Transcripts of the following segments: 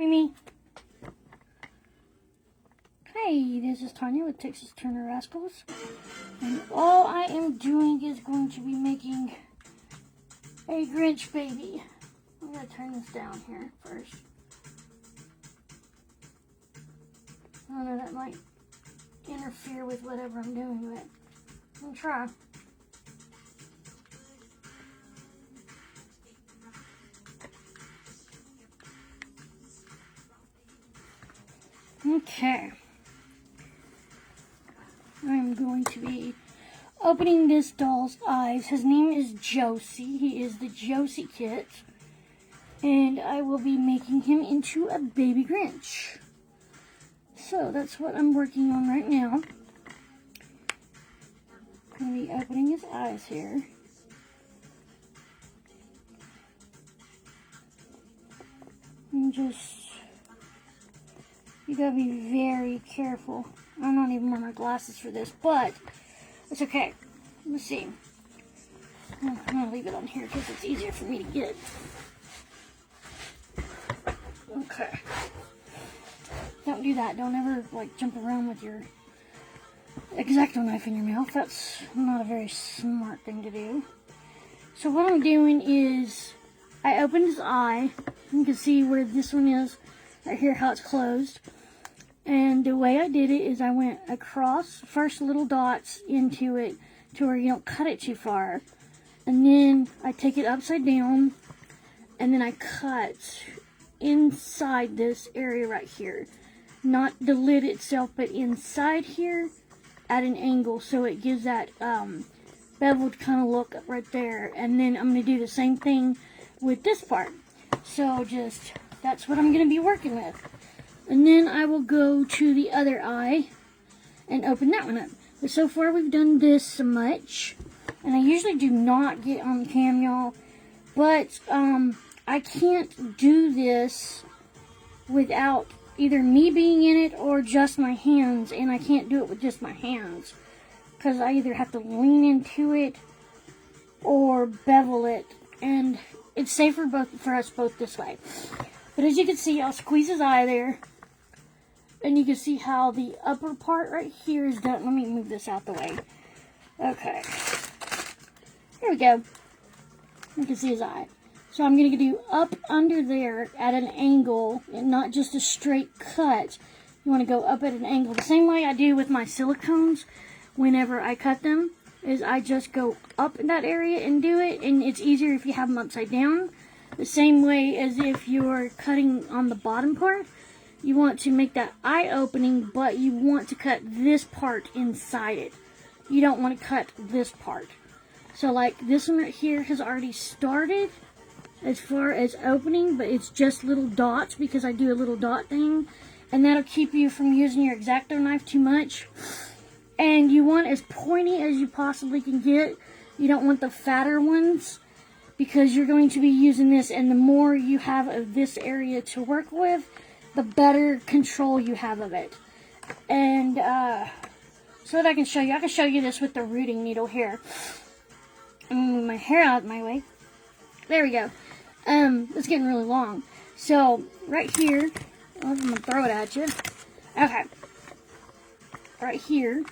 Mimi. Hey, this is Tanya with Texas Turner Rascals. And all I am doing is going to be making a Grinch baby. I'm going to turn this down here first. I don't know, that might interfere with whatever I'm doing, but I'm going to try. Okay. I'm going to be opening this doll's eyes. His name is Jossie. He is the Jossie kit. And I will be making him into a baby Grinch. So that's what I'm working on right now. I'm going to be opening his eyes here. And you gotta be very careful. I'm not even wearing my glasses for this, but it's okay. Let's see. I'm gonna leave it on here because it's easier for me to get. Okay. Don't do that. Don't ever jump around with your X-Acto knife in your mouth. That's not a very smart thing to do. So what I'm doing is I opened his eye. You can see where this one is right here, how it's closed. And the way I did it is I went across first little dots into it to where you don't cut it too far. And then I take it upside down and then I cut inside this area right here. Not the lid itself, but inside here at an angle so it gives that beveled kind of look right there. And then I'm going to do the same thing with this part. So that's what I'm going to be working with. And then I will go to the other eye and open that one up. But so far we've done this much. And I usually do not get on cam, y'all. But I can't do this without either me being in it or just my hands. And I can't do it with just my hands. Because I either have to lean into it or bevel it. And it's safer for us both this way. But as you can see, I'll squeeze his eye there. And you can see how the upper part right here is done. Let me move this out the way. Okay. Here we go. You can see his eye. So I'm going to do up under there at an angle and not just a straight cut. You want to go up at an angle. The same way I do with my silicones whenever I cut them is I just go up in that area and do it. And it's easier if you have them upside down. The same way as if you're cutting on the bottom part. You want to make that eye opening, but you want to cut this part inside it. You don't want to cut this part. So like this one right here has already started as far as opening, but it's just little dots because I do a little dot thing. And that'll keep you from using your X-Acto knife too much. And you want as pointy as you possibly can get. You don't want the fatter ones because you're going to be using this. And the more you have of this area to work with, the better control you have of it. And so that I can show you this with the rooting needle here. I'm going to move my hair out of my way. There we go. It's getting really long. So right here, I'm going to throw it at you. Okay. Right here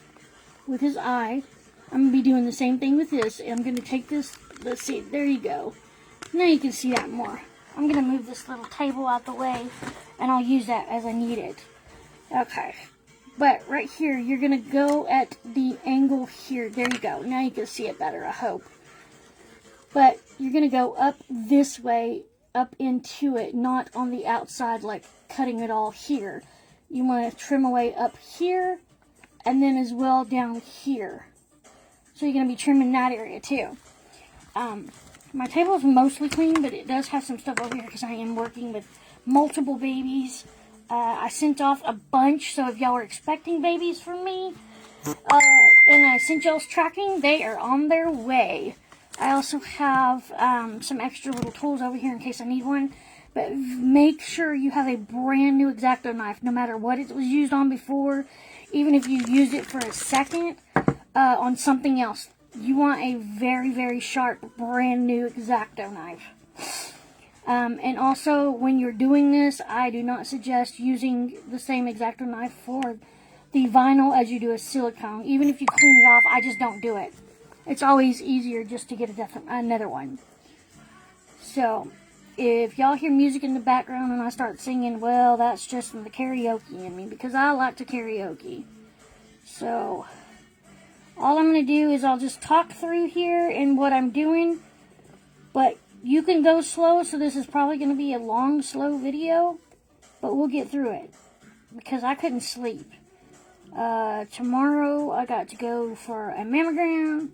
with his eye, I'm going to be doing the same thing with this. I'm going to take this, let's see, there you go. Now you can see that more. I'm going to move this little table out the way, and I'll use that as I need it. Okay. But right here, you're going to go at the angle here. There you go. Now you can see it better, I hope. But you're going to go up this way, up into it, not on the outside, like cutting it all here. You want to trim away up here, and then as well down here. So you're going to be trimming that area too. My table is mostly clean, but it does have some stuff over here because I am working with multiple babies. I sent off a bunch, so if y'all are expecting babies from me, and I sent y'all's tracking, they are on their way. I also have some extra little tools over here in case I need one. But make sure you have a brand new X-Acto knife, no matter what it was used on before. Even if you used it for a second on something else. You want a very, very sharp, brand new X-Acto knife. And also, when you're doing this, I do not suggest using the same X-Acto knife for the vinyl as you do a silicone. Even if you clean it off, I just don't do it. It's always easier just to get another one. So, if y'all hear music in the background and I start singing, well, that's just the karaoke in me, because I like to karaoke. So, all I'm going to do is I'll just talk through here and what I'm doing, but you can go slow, so this is probably going to be a long, slow video, but we'll get through it, because I couldn't sleep. Tomorrow I got to go for a mammogram,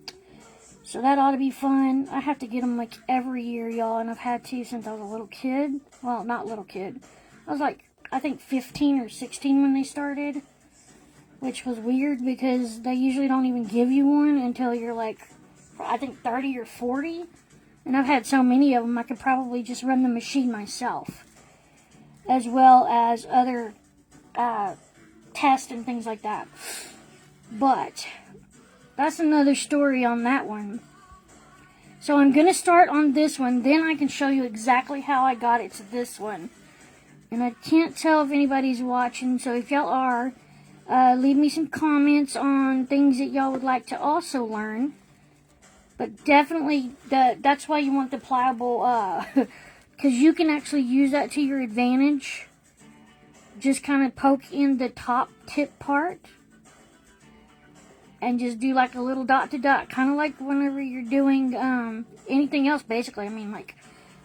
so that ought to be fun. I have to get them like every year, y'all, and I've had to since I was a little kid. Well, not little kid. I was like, I think 15 or 16 when they started, which was weird because they usually don't even give you one until you're like, I think 30 or 40. And I've had so many of them, I could probably just run the machine myself, as well as other tests and things like that. But that's another story on that one. So I'm going to start on this one, then I can show you exactly how I got it to this one. And I can't tell if anybody's watching, so if y'all are, leave me some comments on things that y'all would like to also learn. But definitely, that's why you want the pliable, because you can actually use that to your advantage. Just kind of poke in the top tip part. And just do like a little dot to dot. Kind of like whenever you're doing anything else, basically. I mean, like,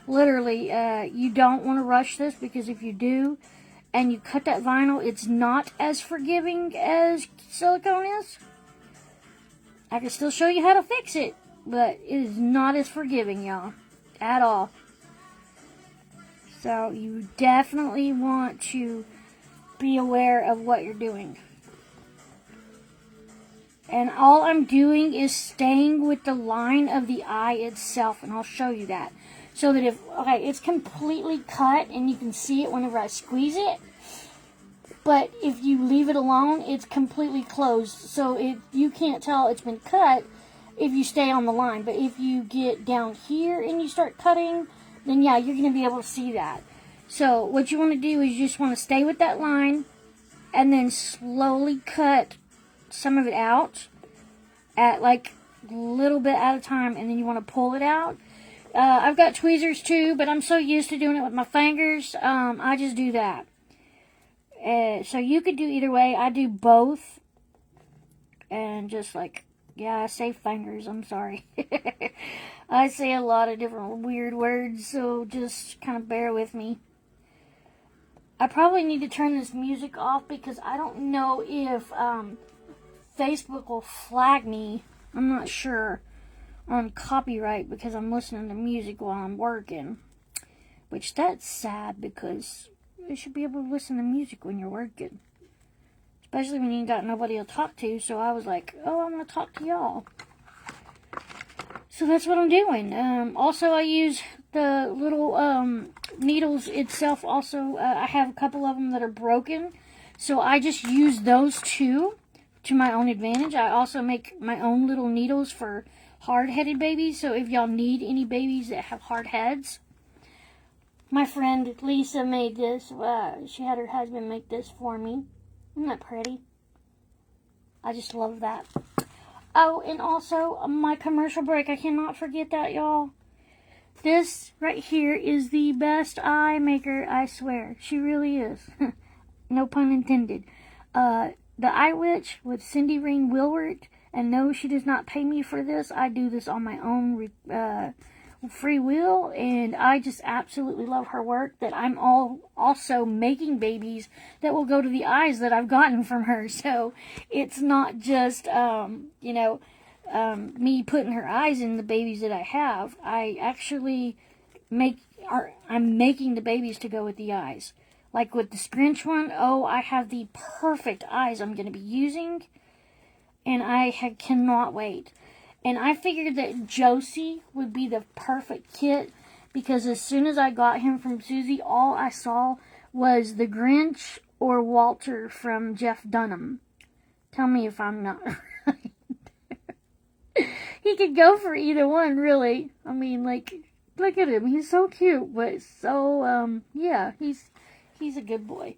literally, you don't want to rush this, because if you do, and you cut that vinyl, it's not as forgiving as silicone is. I can still show you how to fix it, but it is not as forgiving, y'all, at all. So you definitely want to be aware of what you're doing. And all I'm doing is staying with the line of the eye itself, and I'll show you that. So that it's completely cut, and you can see it whenever I squeeze it. But if you leave it alone, it's completely closed. So you can't tell it's been cut if you stay on the line. But if you get down here and you start cutting, then yeah, you're going to be able to see that. So what you want to do is you just want to stay with that line and then slowly cut some of it out at like a little bit at a time, and then you want to pull it out. I've got tweezers too, but I'm so used to doing it with my fingers, I just do that. So you could do either way. I do both. And just like, yeah, I say fingers, I'm sorry. I say a lot of different weird words, so just kind of bear with me. I probably need to turn this music off, because I don't know if Facebook will flag me. I'm not sure on copyright, because I'm listening to music while I'm working. Which, that's sad, because you should be able to listen to music when you're working. Especially when you ain't got nobody to talk to. So I was like, oh, I'm going to talk to y'all. So that's what I'm doing. Also, I use the little needles itself. Also, I have a couple of them that are broken. So I just use those too to my own advantage. I also make my own little needles for hard-headed babies. So if y'all need any babies that have hard heads. My friend Lisa made this. She had her husband make this for me. Isn't that pretty? I just love that. Oh, and also my commercial break. I cannot forget that, y'all. This right here is the best eye maker, I swear. She really is. No pun intended. The Eye Witch with Cindy Rain Wilwert. And no, she does not pay me for this. I do this on my own free will, and I just absolutely love her work. That I'm also making babies that will go to the eyes that I've gotten from her. So it's not just me putting her eyes in the babies that I have. I actually I'm making the babies to go with the eyes. Like with the Grinch one, I have the perfect eyes I'm going to be using, and I cannot wait. And I figured that Jossie would be the perfect kit, because as soon as I got him from Susie, all I saw was the Grinch or Walter from Jeff Dunham. Tell me if I'm not right. He could go for either one, really. I mean, like, Look at him. He's so cute, but so, yeah, he's a good boy.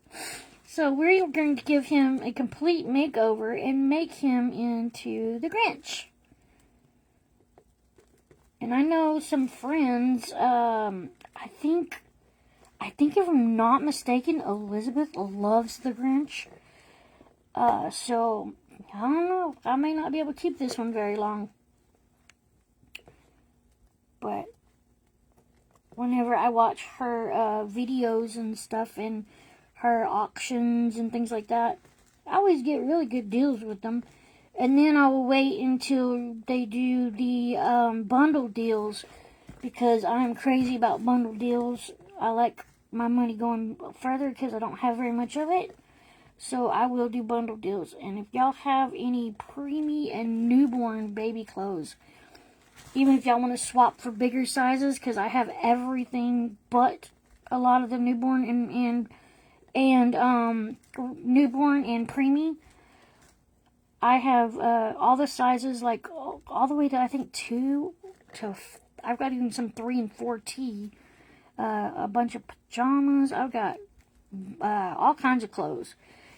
So we're going to give him a complete makeover and make him into the Grinch. And I know some friends, I think if I'm not mistaken, Elizabeth loves the Grinch. So, I don't know. I may not be able to keep this one very long. But whenever I watch her videos and stuff and her auctions and things like that, I always get really good deals with them. And then I will wait until they do the bundle deals, because I'm crazy about bundle deals. I like my money going further because I don't have very much of it. So I will do bundle deals. And if y'all have any preemie and newborn baby clothes, even if y'all want to swap for bigger sizes, because I have everything but a lot of the newborn and newborn and preemie. I have all the sizes, like all the way to, I think, 2 to, I've got even some 3 and 4T, a bunch of pajamas. I've got all kinds of clothes,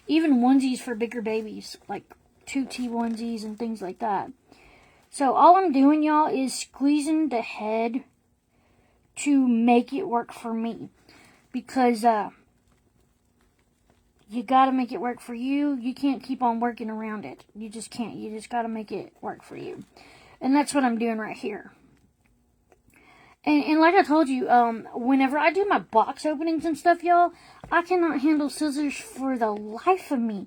even onesies for bigger babies, like 2T onesies and things like that. So all I'm doing, y'all, is squeezing the head to make it work for me, because you got to make it work for you. You can't keep on working around it. You just can't. You just got to make it work for you. And that's what I'm doing right here. And like I told you, whenever I do my box openings and stuff, y'all, I cannot handle scissors for the life of me.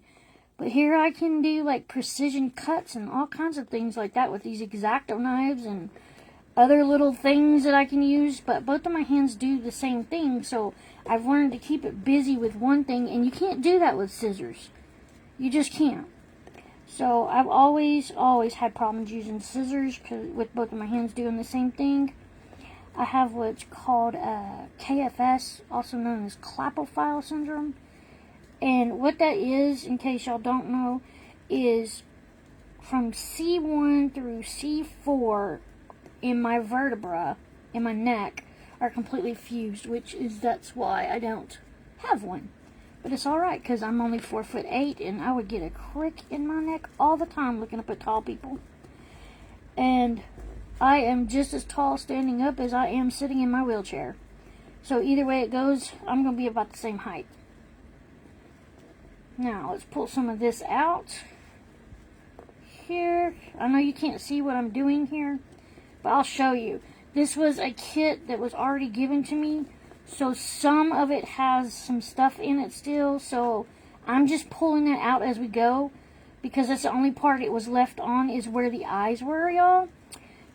But here I can do, like, precision cuts and all kinds of things like that with these X-Acto knives and other little things that I can use. But both of my hands do the same thing, so I've learned to keep it busy with one thing, and you can't do that with scissors. You just can't. So I've always had problems using scissors with both of my hands doing the same thing. I have what's called KFS, also known as clapophile syndrome. And what that is, in case y'all don't know, is from C1 through C4 in my vertebra, in my neck, are completely fused, that's why I don't have one. But it's alright, because I'm only 4'8", and I would get a crick in my neck all the time looking up at tall people. And I am just as tall standing up as I am sitting in my wheelchair. So either way it goes, I'm going to be about the same height. Now, let's pull some of this out. Here, I know you can't see what I'm doing here, but I'll show you. This was a kit that was already given to me, so some of it has some stuff in it still, so I'm just pulling that out as we go, because that's the only part it was left on is where the eyes were, y'all.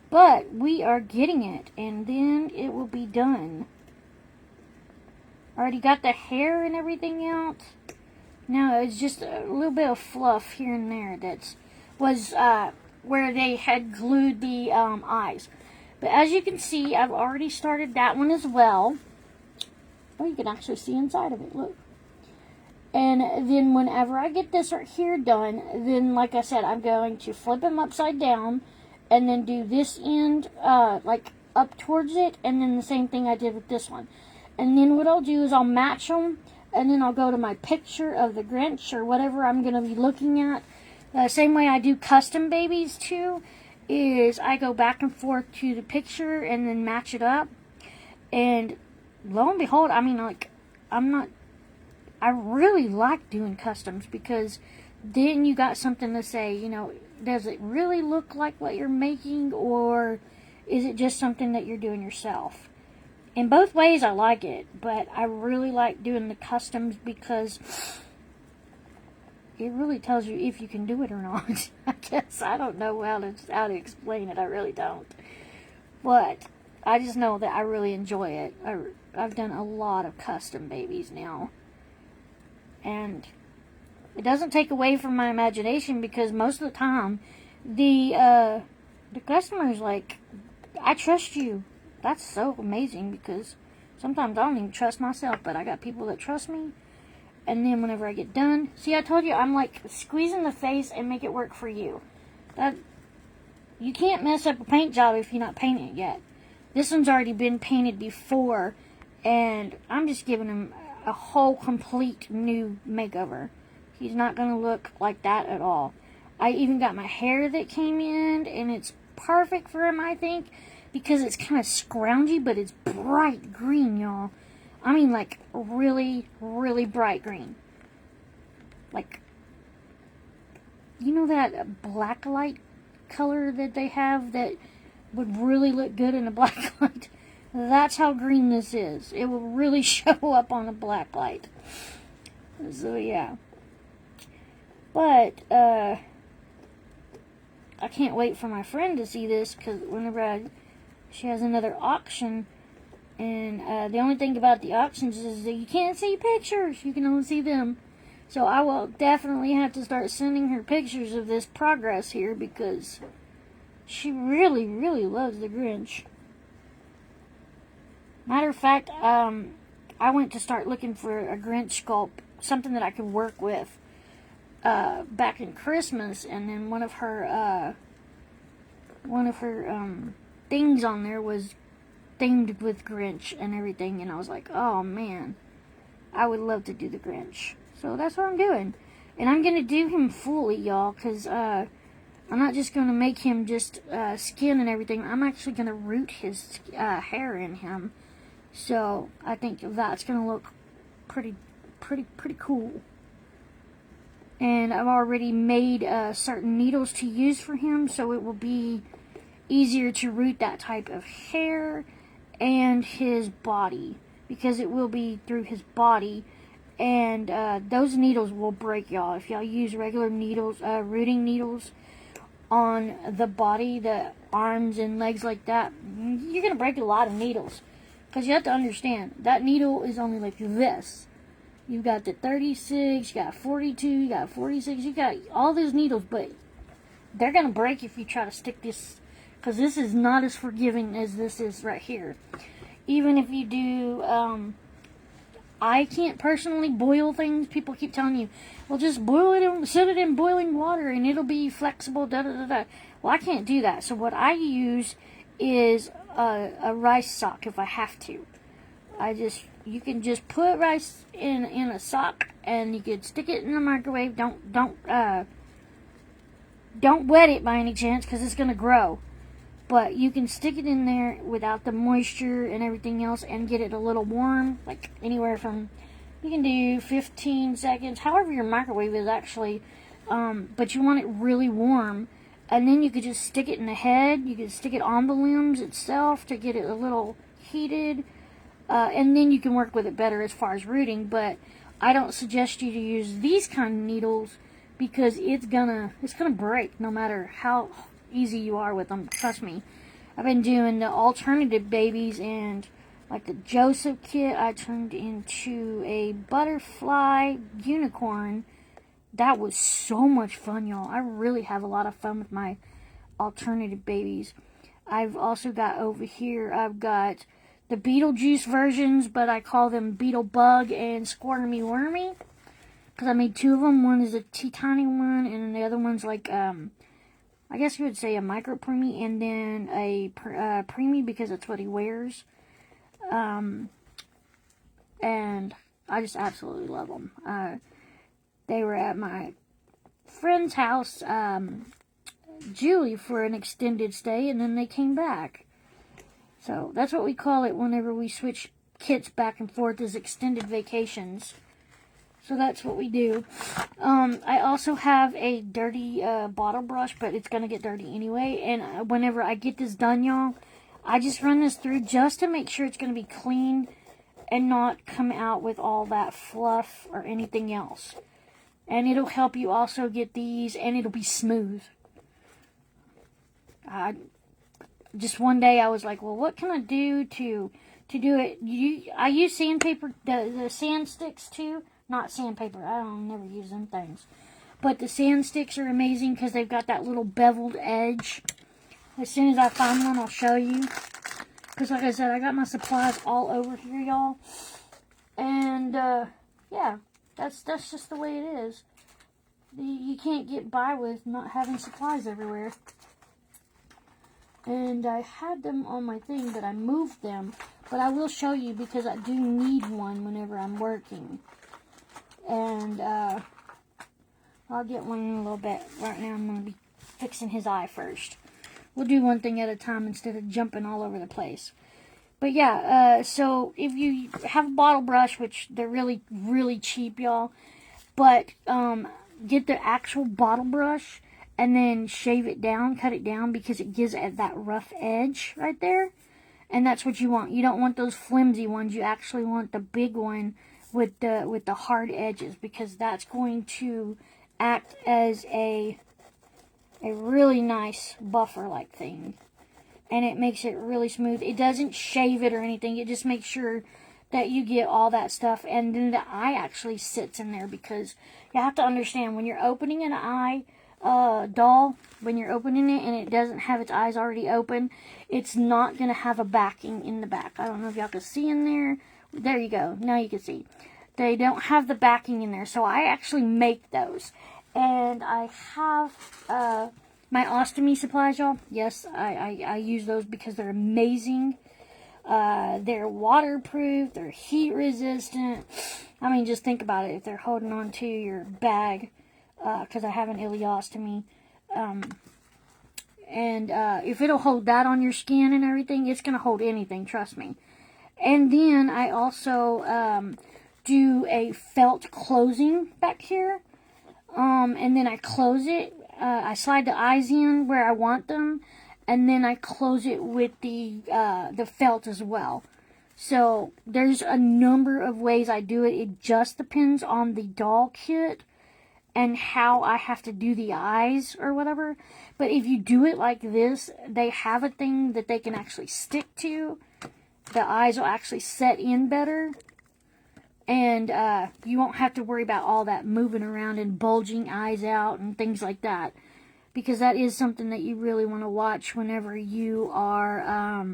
But we are getting it, and then it will be done. Already got the hair and everything out. Now it's just a little bit of fluff here and there that was where they had glued the eyes. But as you can see, I've already started that one as well. Oh, you can actually see inside of it, look. And then whenever I get this right here done, then like I said, I'm going to flip them upside down and then do this end like up towards it, and then the same thing I did with this one. And then what I'll do is I'll match them, and then I'll go to my picture of the Grinch or whatever I'm going to be looking at. Same way I do custom babies too, is I go back and forth to the picture and then match it up. And lo and behold, I mean, like, I really like doing customs, because then you got something to say, you know, does it really look like what you're making, or is it just something that you're doing yourself? In both ways, I like it, but I really like doing the customs because it really tells you if you can do it or not. I guess I don't know how to explain it. I really don't. But I just know that I really enjoy it. I've done a lot of custom babies now, and it doesn't take away from my imagination, because most of the time the customer's like, I trust you. That's so amazing, because sometimes I don't even trust myself, but I got people that trust me. And then whenever I get done, see, I told you, I'm like squeezing the face and make it work for you. That you can't mess up a paint job if you're not painting it yet. This one's already been painted before, and I'm just giving him a whole complete new makeover. He's not going to look like that at all. I even got my hair that came in, and it's perfect for him, I think, because it's kind of scroungy, but it's bright green, y'all. I mean, like, really, really bright green. Like, you know that black light color that they have that would really look good in a black light? That's how green this is. It will really show up on a black light. So, yeah. But, I can't wait for my friend to see this, because whenever she has another auction, and the only thing about the auctions is that you can't see pictures. You can only see them. So I will definitely have to start sending her pictures of this progress here, because she really, really loves the Grinch. Matter of fact, I went to start looking for a Grinch sculpt, something that I could work with, back in Christmas, and then one of her things on there was themed with Grinch and everything, and I was like, oh man, I would love to do the Grinch. So that's what I'm doing. And I'm going to do him fully, y'all, because I'm not just going to make him just skin and everything. I'm actually going to root his hair in him. So I think that's going to look pretty cool. And I've already made certain needles to use for him, so it will be easier to root that type of hair and his body, because it will be through his body, and those needles will break, y'all. If y'all use regular needles, rooting needles on the body, the arms and legs like that, you're going to break a lot of needles, because you have to understand, that needle is only like this. You got the 36, you got 42, you got 46, you got all those needles, but they're going to break if you try to stick this, because this is not as forgiving as this is right here. Even if you do, I can't personally boil things. People keep telling you, well, just boil it, set it in boiling water, and it'll be flexible, da-da-da-da. Well, I can't do that. So what I use is a rice sock if I have to. You can just put rice in a sock, and you can stick it in the microwave. Don't wet it by any chance, because it's going to grow. But you can stick it in there without the moisture and everything else and get it a little warm, like anywhere from, you can do 15 seconds, however your microwave is actually, but you want it really warm. And then you could just stick it in the head, you could stick it on the limbs itself to get it a little heated, and then you can work with it better as far as rooting. But I don't suggest you to use these kind of needles, because it's gonna break no matter how easy you are with them. Trust me. I've been doing the alternative babies, and like the Jossie kit, I turned into a butterfly unicorn. That was so much fun, y'all. I really have a lot of fun with my alternative babies. I've also got over here, I've got the Beetlejuice versions, but I call them Beetlebug and Squirmy Wormy, because I made two of them. One is a teeny one, and the other one's like, I guess you would say a micro preemie, and then a preemie, because that's what he wears. And I just absolutely love them. They were at my friend's house, Julie, for an extended stay, and then they came back. So that's what we call it whenever we switch kits back and forth, is extended vacations. So that's what we do. I also have a dirty bottle brush, but it's going to get dirty anyway. And whenever I get this done, y'all, I just run this through just to make sure it's going to be clean and not come out with all that fluff or anything else. And it'll help you also get these, and it'll be smooth. Just one day I was like, well, what can I do to do it? I use sandpaper, the sand sticks too. Not sandpaper. I don't never use them things. But the sand sticks are amazing, because they've got that little beveled edge. As soon as I find one, I'll show you. Because like I said, I got my supplies all over here, y'all. And, yeah. That's just the way it is. You can't get by with not having supplies everywhere. And I had them on my thing, but I moved them. But I will show you because I do need one whenever I'm working. And I'll get one in a little bit. Right now I'm going to be fixing his eye first. We'll do one thing at a time instead of jumping all over the place. But yeah, so if you have a bottle brush, which they're really, really cheap, y'all. But get the actual bottle brush and then shave it down, cut it down, because it gives it that rough edge right there. And that's what you want. You don't want those flimsy ones. You actually want the big one with the hard edges, because that's going to act as a really nice buffer like thing. And it makes it really smooth. It doesn't shave it or anything. It just makes sure that you get all that stuff. And then the eye actually sits in there, because you have to understand, when you're opening an eye doll, when you're opening it and it doesn't have its eyes already open, it's not going to have a backing in the back. I don't know if y'all can see in there. There you go. Now you can see. They don't have the backing in there. So I actually make those. And I have my ostomy supplies, y'all. Yes, I use those because they're amazing. They're waterproof. They're heat resistant. I mean, just think about it. If they're holding on to your bag, because I have an ileostomy, and if it'll hold that on your skin and everything, it's going to hold anything, trust me. And then I also do a felt closing back here. And then I close it. I slide the eyes in where I want them, and then I close it with the felt as well. So there's a number of ways I do it. It just depends on the doll kit and how I have to do the eyes or whatever. But if you do it like this, they have a thing that they can actually stick to. The eyes will actually set in better. And you won't have to worry about all that moving around and bulging eyes out and things like that. Because that is something that you really want to watch whenever you are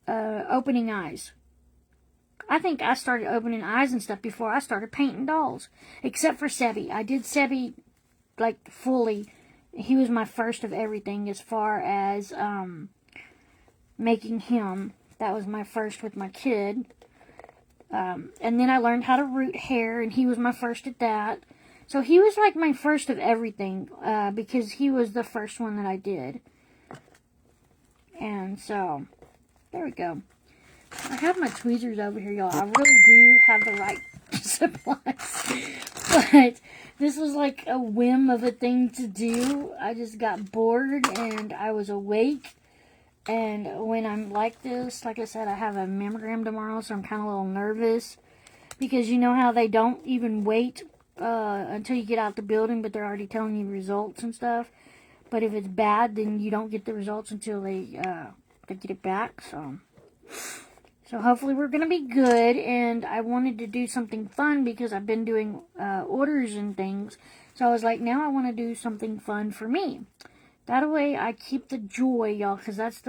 opening eyes. I think I started opening eyes and stuff before I started painting dolls. Except for Sebi. I did Sebi like fully. He was my first of everything as far as making him. That was my first with my kid. And then I learned how to root hair, and he was my first at that. So he was like my first of everything, because he was the first one that I did. And so, there we go. I have my tweezers over here, y'all. I really do have the right supplies. But this was like a whim of a thing to do. I just got bored, and I was awake. And when I'm like this, like I said, I have a mammogram tomorrow, so I'm kind of a little nervous. Because you know how they don't even wait until you get out the building, but they're already telling you results and stuff. But if it's bad, then you don't get the results until they get it back. So hopefully we're going to be good. And I wanted to do something fun because I've been doing orders and things. So I was like, now I want to do something fun for me. That way I keep the joy, y'all, because that's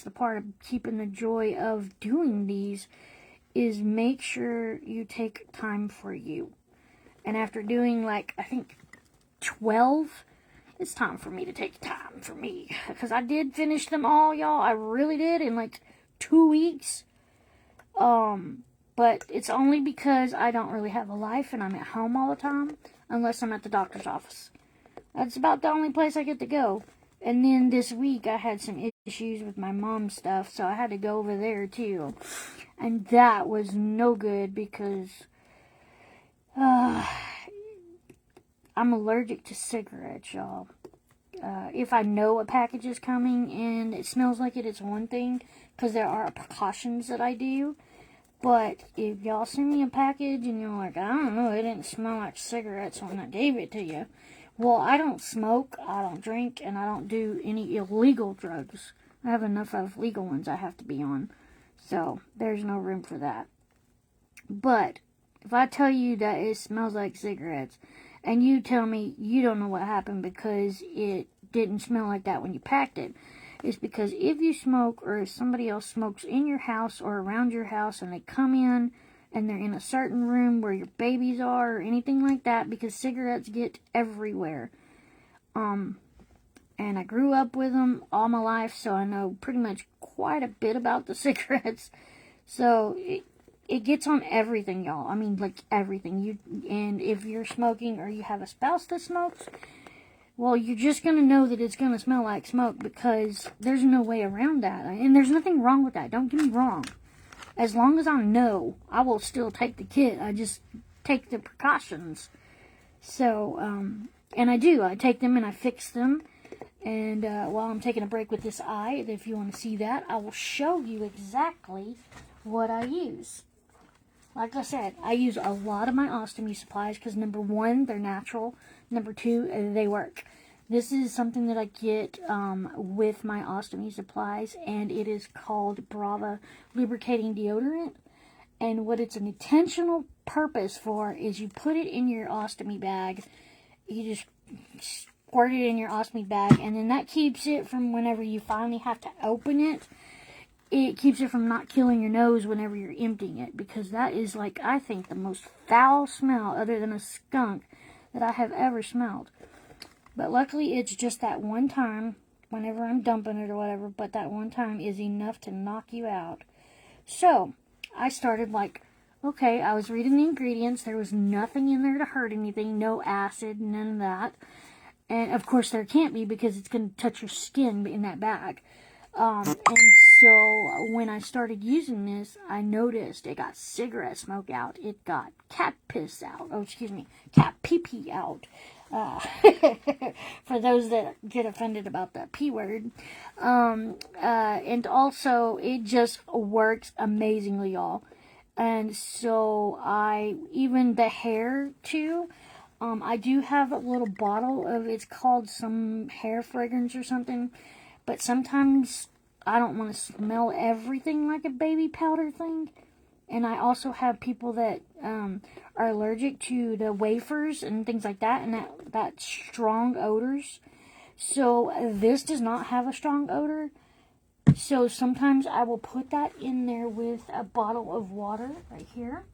the part of keeping the joy of doing these, is make sure you take time for you. And after doing, like, I think 12, it's time for me to take time for me. Because I did finish them all, y'all. I really did, in like 2 weeks. But it's only because I don't really have a life and I'm at home all the time, unless I'm at the doctor's office. That's about the only place I get to go. And then this week I had some issues with my mom's stuff, so I had to go over there too. And that was no good because I'm allergic to cigarettes, y'all. If I know a package is coming and it smells like it, it's one thing, because there are precautions that I do. But if y'all send me a package and you're like, I don't know, it didn't smell like cigarettes when I gave it to you. Well, I don't smoke, I don't drink, and I don't do any illegal drugs. I have enough of legal ones I have to be on. So, there's no room for that. But, if I tell you that it smells like cigarettes, and you tell me you don't know what happened because it didn't smell like that when you packed it, it's because if you smoke, or if somebody else smokes in your house or around your house, and they come in, and they're in a certain room where your babies are, or anything like that, because cigarettes get everywhere. and I grew up with them all my life, so I know pretty much quite a bit about the cigarettes. So it gets on everything, y'all. I mean, like everything. And if you're smoking or you have a spouse that smokes, well, you're just going to know that it's going to smell like smoke, because there's no way around that. And there's nothing wrong with that. Don't get me wrong. As long as I know, I will still take the kit. I just take the precautions. So, and I do. I take them and I fix them. And while I'm taking a break with this eye, if you want to see that, I will show you exactly what I use. Like I said, I use a lot of my ostomy supplies because, number one, they're natural. Number two, they work. This is something that I get with my ostomy supplies, and it is called Brava Lubricating Deodorant. And what it's an intentional purpose for is you put it in your ostomy bag. You just squirt it in your ostomy bag, and then that keeps it from, whenever you finally have to open it, it keeps it from not killing your nose whenever you're emptying it, because that is, like, I think the most foul smell other than a skunk that I have ever smelled. But luckily it's just that one time whenever I'm dumping it or whatever, but that one time is enough to knock you out. So I started like, okay, I was reading the ingredients. There was nothing in there to hurt anything, no acid, none of that. And of course there can't be, because it's going to touch your skin in that bag. And so when I started using this, I noticed it got cigarette smoke out. It got cat piss out. Oh, excuse me, cat pee-pee out. For those that get offended about that P word. And also, it just works amazingly, y'all. And so even the hair too, I do have a little bottle of, it's called some hair fragrance or something, but sometimes I don't want to smell everything like a baby powder thing. And I also have people that are allergic to the wafers and things like that, and that strong odors. So this does not have a strong odor. So sometimes I will put that in there with a bottle of water right here.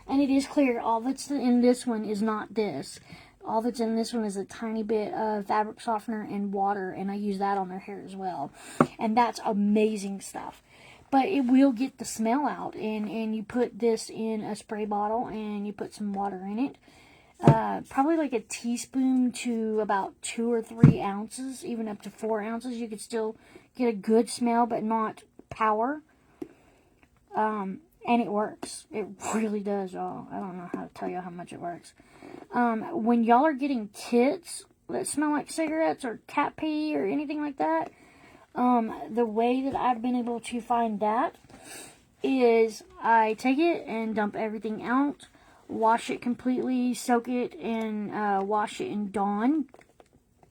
And it is clear. All that's in this one is not this. All that's in this one is a tiny bit of fabric softener and water, and I use that on their hair as well. And that's amazing stuff. But it will get the smell out, and you put this in a spray bottle, and you put some water in it. Probably like a teaspoon to about 2 or 3 ounces, even up to 4 ounces. You could still get a good smell, but not power. And it works. It really does, y'all. I don't know how to tell you how much it works. When y'all are getting kits that smell like cigarettes or cat pee or anything like that, the way that I've been able to find that is I take it and dump everything out, wash it completely, soak it, and wash it in Dawn.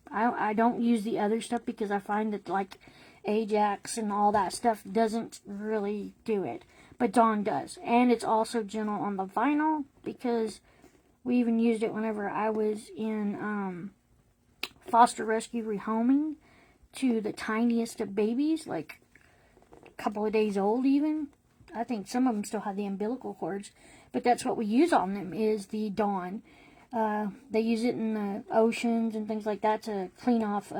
I don't use the other stuff because I find that like Ajax and all that stuff doesn't really do it. But Dawn does. And it's also gentle on the vinyl, because we even used it whenever I was in foster rescue rehoming to the tiniest of babies, like a couple of days old even. I think some of them still have the umbilical cords, but that's what we use on them, is the Dawn. They use it in the oceans and things like that to clean off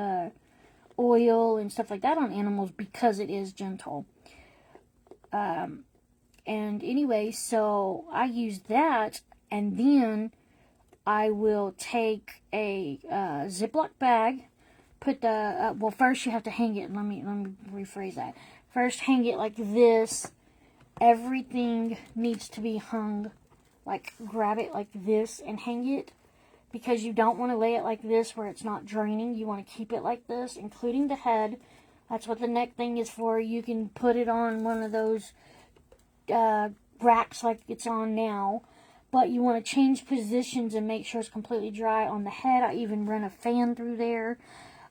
oil and stuff like that on animals, because it is gentle. And anyway, so I use that, and then I will take a Ziploc bag, put the, well, first you have to hang it. Let me rephrase that. First, hang it like this. Everything needs to be hung, like grab it like this and hang it, because you don't want to lay it like this where it's not draining. You want to keep it like this, including the head. That's what the neck thing is for. You can put it on one of those racks like it's on now, but you want to change positions and make sure it's completely dry on the head. I even run a fan through there.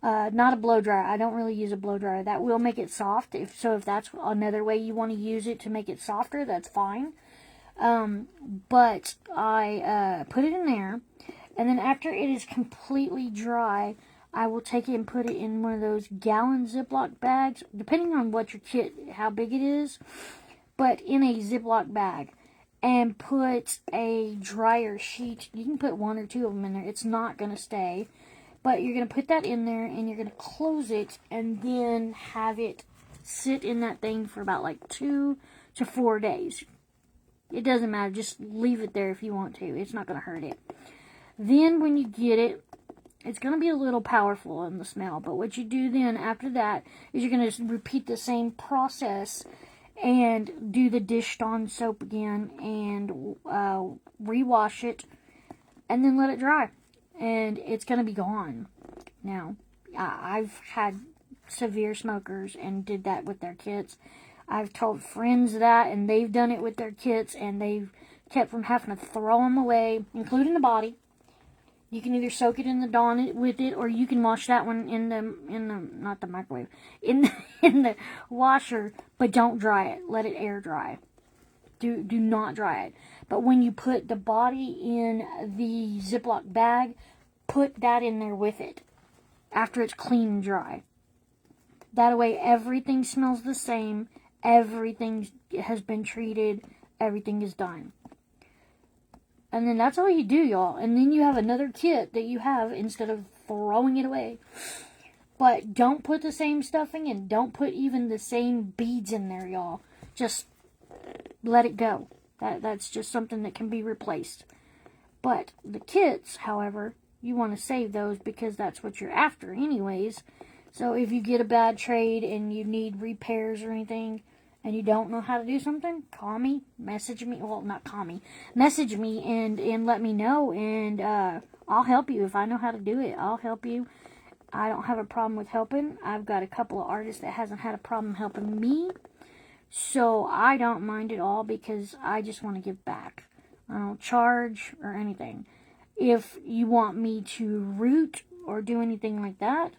Not a blow dryer. I don't really use a blow dryer. That will make it soft. If that's another way you want to use it to make it softer, that's fine. But I put it in there, and then after it is completely dry, I will take it and put it in one of those gallon Ziploc bags, depending on what your kit, how big it is, but in a Ziploc bag, and put a dryer sheet. You can put 1 or 2 of them in there. It's not going to stay. But you're going to put that in there, and you're going to close it, and then have it sit in that thing for about like 2 to 4 days. It doesn't matter. Just leave it there if you want to. It's not going to hurt it. Then when you get it, it's going to be a little powerful in the smell. But what you do then after that is you're going to repeat the same process and do the dish Dawn soap again and rewash it and then let it dry. And it's going to be gone. Now, I've had severe smokers and did that with their kits. I've told friends that, and they've done it with their kits, and they've kept from having to throw them away, including the body. You can either soak it in the Dawn with it, or you can wash that one in the not the microwave, in the washer, but don't dry it. Let it air dry. Do not dry it. But when you put the body in the Ziploc bag, put that in there with it after it's clean and dry. That way everything smells the same, everything has been treated, everything is done. And then that's all you do, y'all. And then you have another kit that you have instead of throwing it away. But don't put the same stuffing and don't put even the same beads in there, y'all. Just let it go. That's just something that can be replaced. But the kits, however, you want to save those because that's what you're after anyways. So if you get a bad trade and you need repairs or anything and you don't know how to do something, call me, message me. Well, not call me. Message me and let me know, and I'll help you. If I know how to do it, I'll help you. I don't have a problem with helping. I've got a couple of artists that hasn't had a problem helping me. So I don't mind at all because I just want to give back. I don't charge or anything. If you want me to root or do anything like that,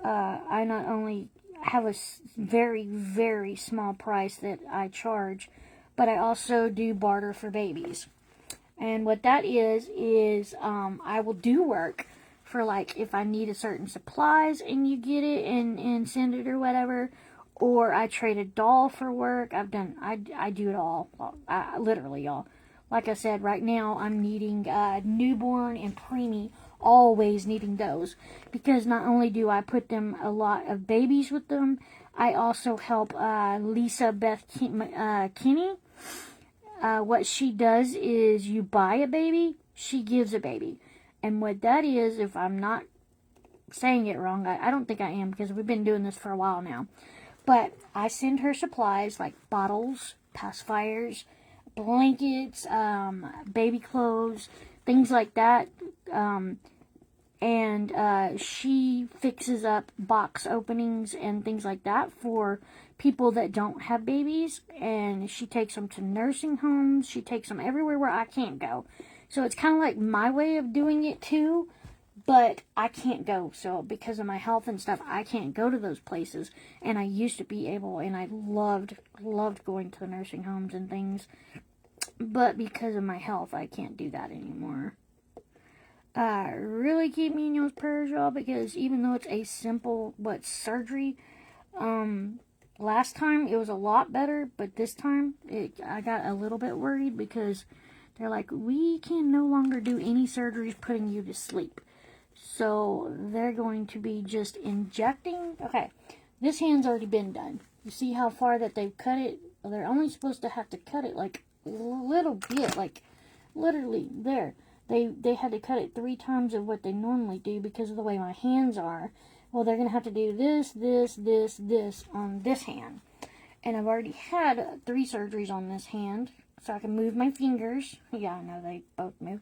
I not only have a very, very small price that I charge, but I also do barter for babies. And what that is I will do work for, like, if I need a certain supplies and you get it and send it or whatever, or I trade a doll for work. I do it all. Literally, y'all. Like I said, right now I'm needing newborn and preemie, always needing those. Because not only do I put them a lot of babies with them, I also help Lisa Beth Kinney. What she does is you buy a baby, she gives a baby. And what that is, if I'm not saying it wrong, I don't think I am because we've been doing this for a while now. But I send her supplies like bottles, pacifiers, blankets, baby clothes, things like that. And she fixes up box openings and things like that for people that don't have babies. And she takes them to nursing homes. She takes them everywhere where I can't go. So it's kind of like my way of doing it too. But I can't go, so because of my health and stuff, I can't go to those places. And I used to be able, and I loved going to the nursing homes and things. But because of my health, I can't do that anymore. Really keep me in your prayers, y'all, because even though it's a simple, surgery, last time it was a lot better, but this time, I got a little bit worried because they're like, we can no longer do any surgeries putting you to sleep. So they're going to be just injecting. Okay, this hand's already been done. You see how far that they've cut it? Well, they're only supposed to have to cut it like a little bit, like literally there. They had to cut it 3 times of what they normally do because of the way my hands are. Well, they're going to have to do this, this, this, this on this hand. And I've already had 3 surgeries on this hand, so I can move my fingers. Yeah, I know they both move.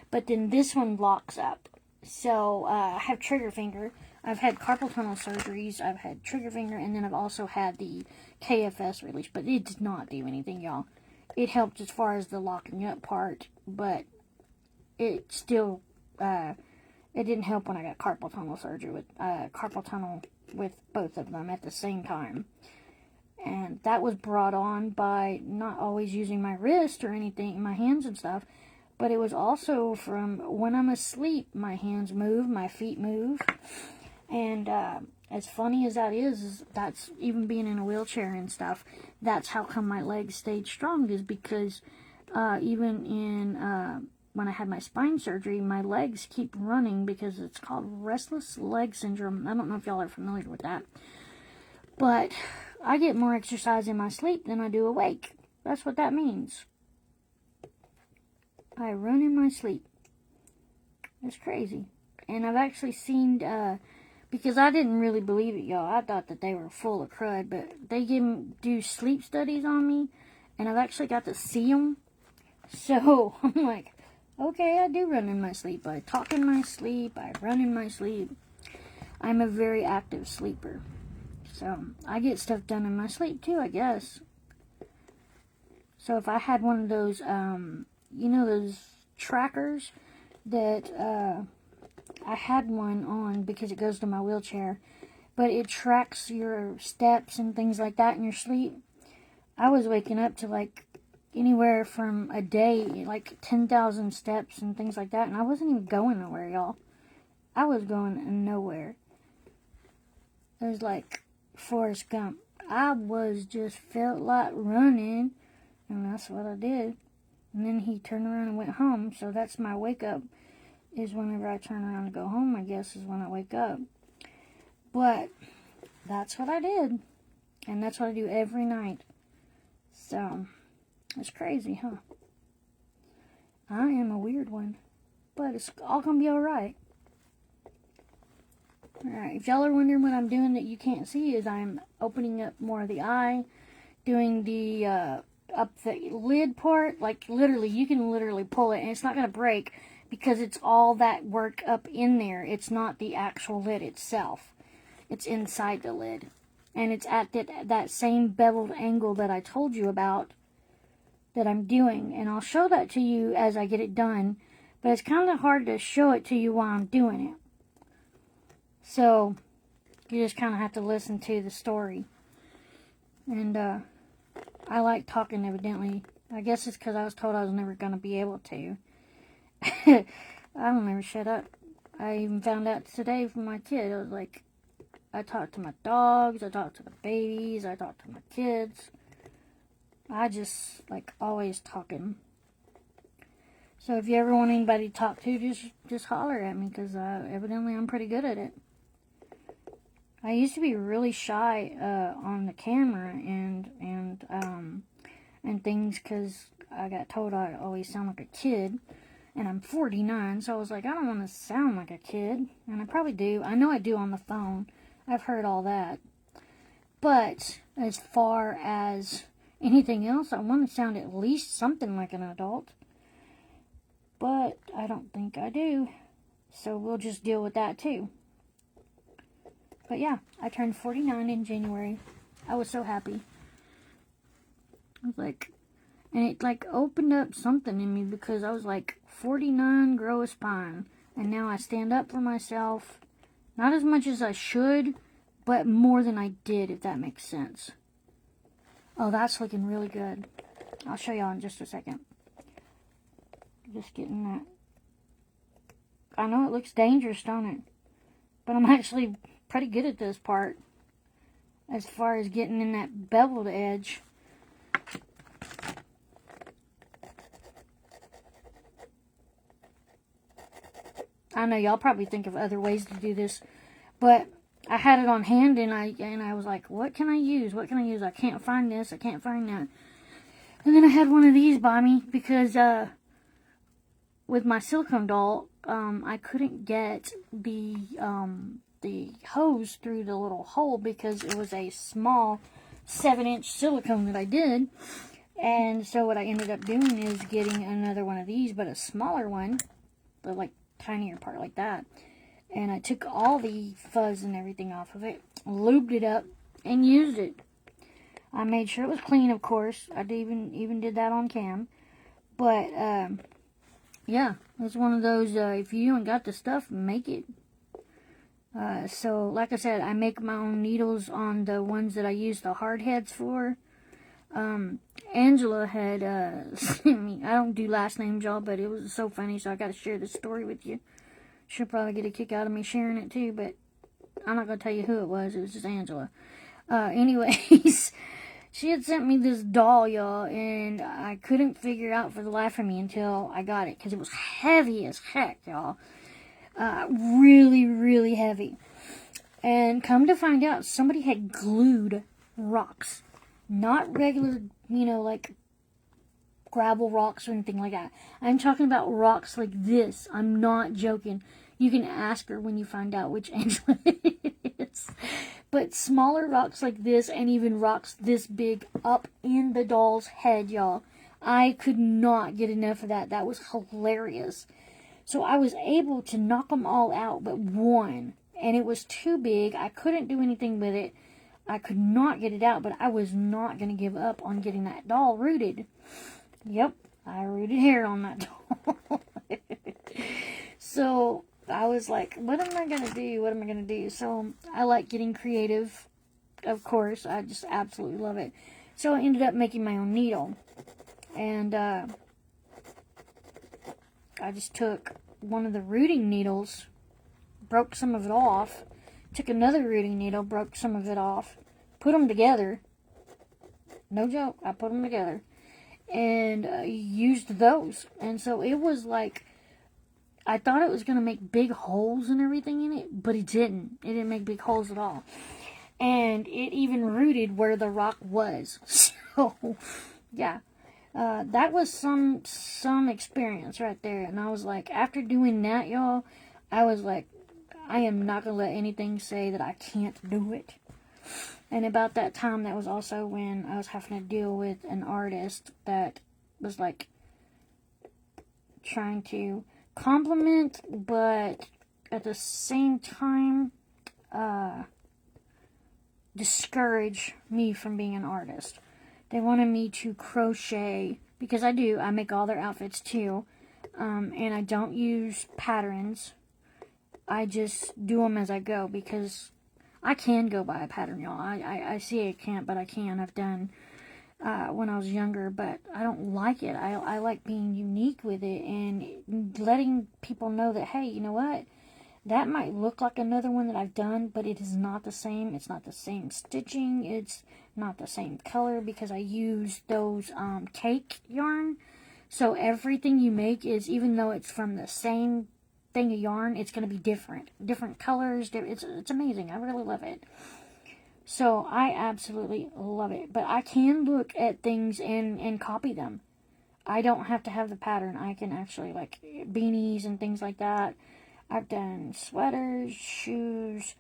But then this one locks up. So, I have trigger finger. I've had carpal tunnel surgeries. I've had trigger finger. And then I've also had the KFS release. But it did not do anything, y'all. It helped as far as the locking up part. But it still, it didn't help when I got carpal tunnel surgery with both of them at the same time. And that was brought on by not always using my wrist or anything, my hands and stuff. But it was also from when I'm asleep, my hands move, my feet move. And as funny as that is that's even being in a wheelchair and stuff, that's how come my legs stayed strong, is because even in when I had my spine surgery, my legs keep running because it's called restless leg syndrome. I don't know if y'all are familiar with that. But I get more exercise in my sleep than I do awake. That's what that means. I run in my sleep. It's crazy. And I've actually seen, because I didn't really believe it, y'all. I thought that they were full of crud, but they do sleep studies on me, and I've actually got to see them. So I'm like, okay, I do run in my sleep. I talk in my sleep. I run in my sleep. I'm a very active sleeper. So I get stuff done in my sleep too, I guess. So if I had one of those, those trackers that I had one on because it goes to my wheelchair, but it tracks your steps and things like that in your sleep. I was waking up to like anywhere from a day, like 10,000 steps and things like that, and I wasn't even going nowhere, y'all. I was going nowhere. It was like Forrest Gump. I was just felt like running, and that's what I did. And then he turned around and went home, so that's my wake up, is whenever I turn around and go home, I guess, is when I wake up. But that's what I did, and that's what I do every night. So it's crazy, huh? I am a weird one, but it's all gonna be alright. Alright, if y'all are wondering what I'm doing that you can't see, is I'm opening up more of the eye, doing the up the lid part. Like literally, you can literally pull it and it's not gonna break because it's all that work up in there. It's not the actual lid itself. It's inside the lid. And it's at that same beveled angle that I told you about that I'm doing. And I'll show that to you as I get it done. But it's kind of hard to show it to you while I'm doing it. So, you just kind of have to listen to the story. And, I like talking, evidently. I guess it's because I was told I was never going to be able to. I don't ever shut up. I even found out today from my kid. I was like, I talk to my dogs, I talk to the babies, I talk to my kids. I just, like, always talking. So if you ever want anybody to talk to, just holler at me, because evidently I'm pretty good at it. I used to be really shy on the camera and things, because I got told I always sound like a kid. And I'm 49, so I was like, I don't want to sound like a kid. And I probably do. I know I do on the phone. I've heard all that. But as far as anything else, I want to sound at least something like an adult. But I don't think I do. So we'll just deal with that too. But yeah, I turned 49 in January. I was so happy. I was like, and it like opened up something in me, because I was like, 49, grow a spine. And now I stand up for myself. Not as much as I should, but more than I did, if that makes sense. Oh, that's looking really good. I'll show y'all in just a second. Just getting that. I know it looks dangerous, don't it? But I'm actually pretty good at this part. As far as getting in that beveled edge. I know y'all probably think of other ways to do this, but I had it on hand, and I was like, what can I use? What can I use? I can't find this. I can't find that. And then I had one of these by me, because with my silicone doll, I couldn't get the hose through the little hole, because it was a small 7-inch silicone that I did. And so what I ended up doing is getting another one of these, but a smaller one, but like tinier part like that. And I took all the fuzz and everything off of it, lubed it up, and used it. I made sure it was clean, of course. I even did that on cam. But, yeah, it's one of those, if you ain't got the stuff, make it. So, like I said, I make my own needles on the ones that I use the hard heads for. Angela had sent me, I don't do last names, y'all, but it was so funny, so I got to share this story with you. She'll probably get a kick out of me sharing it too, but I'm not going to tell you who it was. It was just Angela. Anyways, She had sent me this doll, y'all, and I couldn't figure out for the life of me until I got it, because it was heavy as heck, y'all. Really, really heavy. And come to find out, somebody had glued rocks. Not regular, like gravel rocks or anything like that. I'm talking about rocks like this. I'm not joking. You can ask her when you find out which Angela it is. But smaller rocks like this, and even rocks this big up in the doll's head, y'all. I could not get enough of that. That was hilarious. So I was able to knock them all out but one. And it was too big. I couldn't do anything with it. I could not get it out, but I was not going to give up on getting that doll rooted. Yep, I rooted hair on that doll. So I was like, what am I going to do? What am I going to do? So I like getting creative, of course. I just absolutely love it. So I ended up making my own needle. And I just took one of the rooting needles, broke some of it off, took another rooting needle, broke some of it off, put them together. No joke, I put them together. And used those. And so it was like, I thought it was going to make big holes and everything in it, but it didn't. It didn't make big holes at all. And it even rooted where the rock was. So, yeah. That was some experience right there. And I was like, after doing that, y'all, I was like, I am not going to let anything say that I can't do it. And about that time, that was also when I was having to deal with an artist that was like trying to compliment, but at the same time discourage me from being an artist. They wanted me to crochet, because I do. I make all their outfits too. And I don't use patterns. I just do them as I go, because I can go by a pattern, y'all. I see I can't, but I can. I've done when I was younger, but I don't like it. I like being unique with it and letting people know that, hey, you know what? That might look like another one that I've done, but it is not the same. It's not the same stitching. It's not the same color, because I use those cake yarn. So everything you make is, even though it's from the same thing of yarn, it's going to be different. Different colors. It's amazing. I really love it. So I absolutely love it. But I can look at things and copy them. I don't have to have the pattern. I can actually, like beanies and things like that. I've done sweaters, shoes.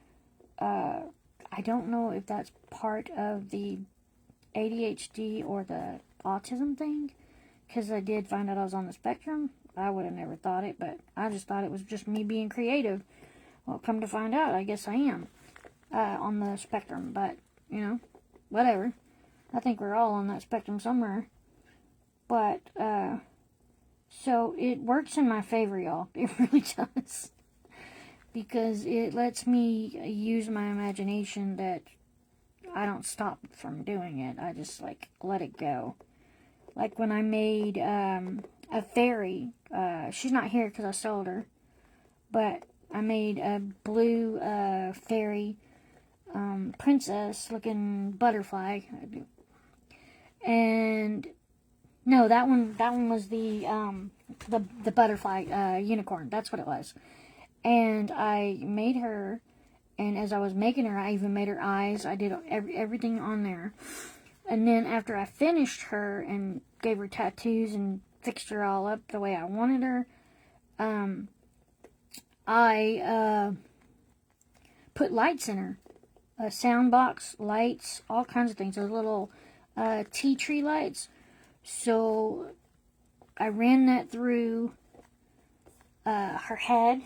I don't know if that's part of the ADHD or the autism thing, because I did find out I was on the spectrum. I would have never thought it, but I just thought it was just me being creative. Well, come to find out, I guess I am on the spectrum, but, whatever. I think we're all on that spectrum somewhere. But, so it works in my favor, y'all. It really does. Because it lets me use my imagination, that I don't stop from doing it. I just, let it go. Like when I made a fairy. She's not here because I sold her. But I made a blue fairy princess-looking butterfly. And no, that one was the butterfly unicorn. That's what it was. And I made her, and as I was making her, I even made her eyes. I did everything on there. And then after I finished her and gave her tattoos and fixed her all up the way I wanted her, I put lights in her. A sound box, lights, all kinds of things. Those little tea tree lights. So I ran that through her head.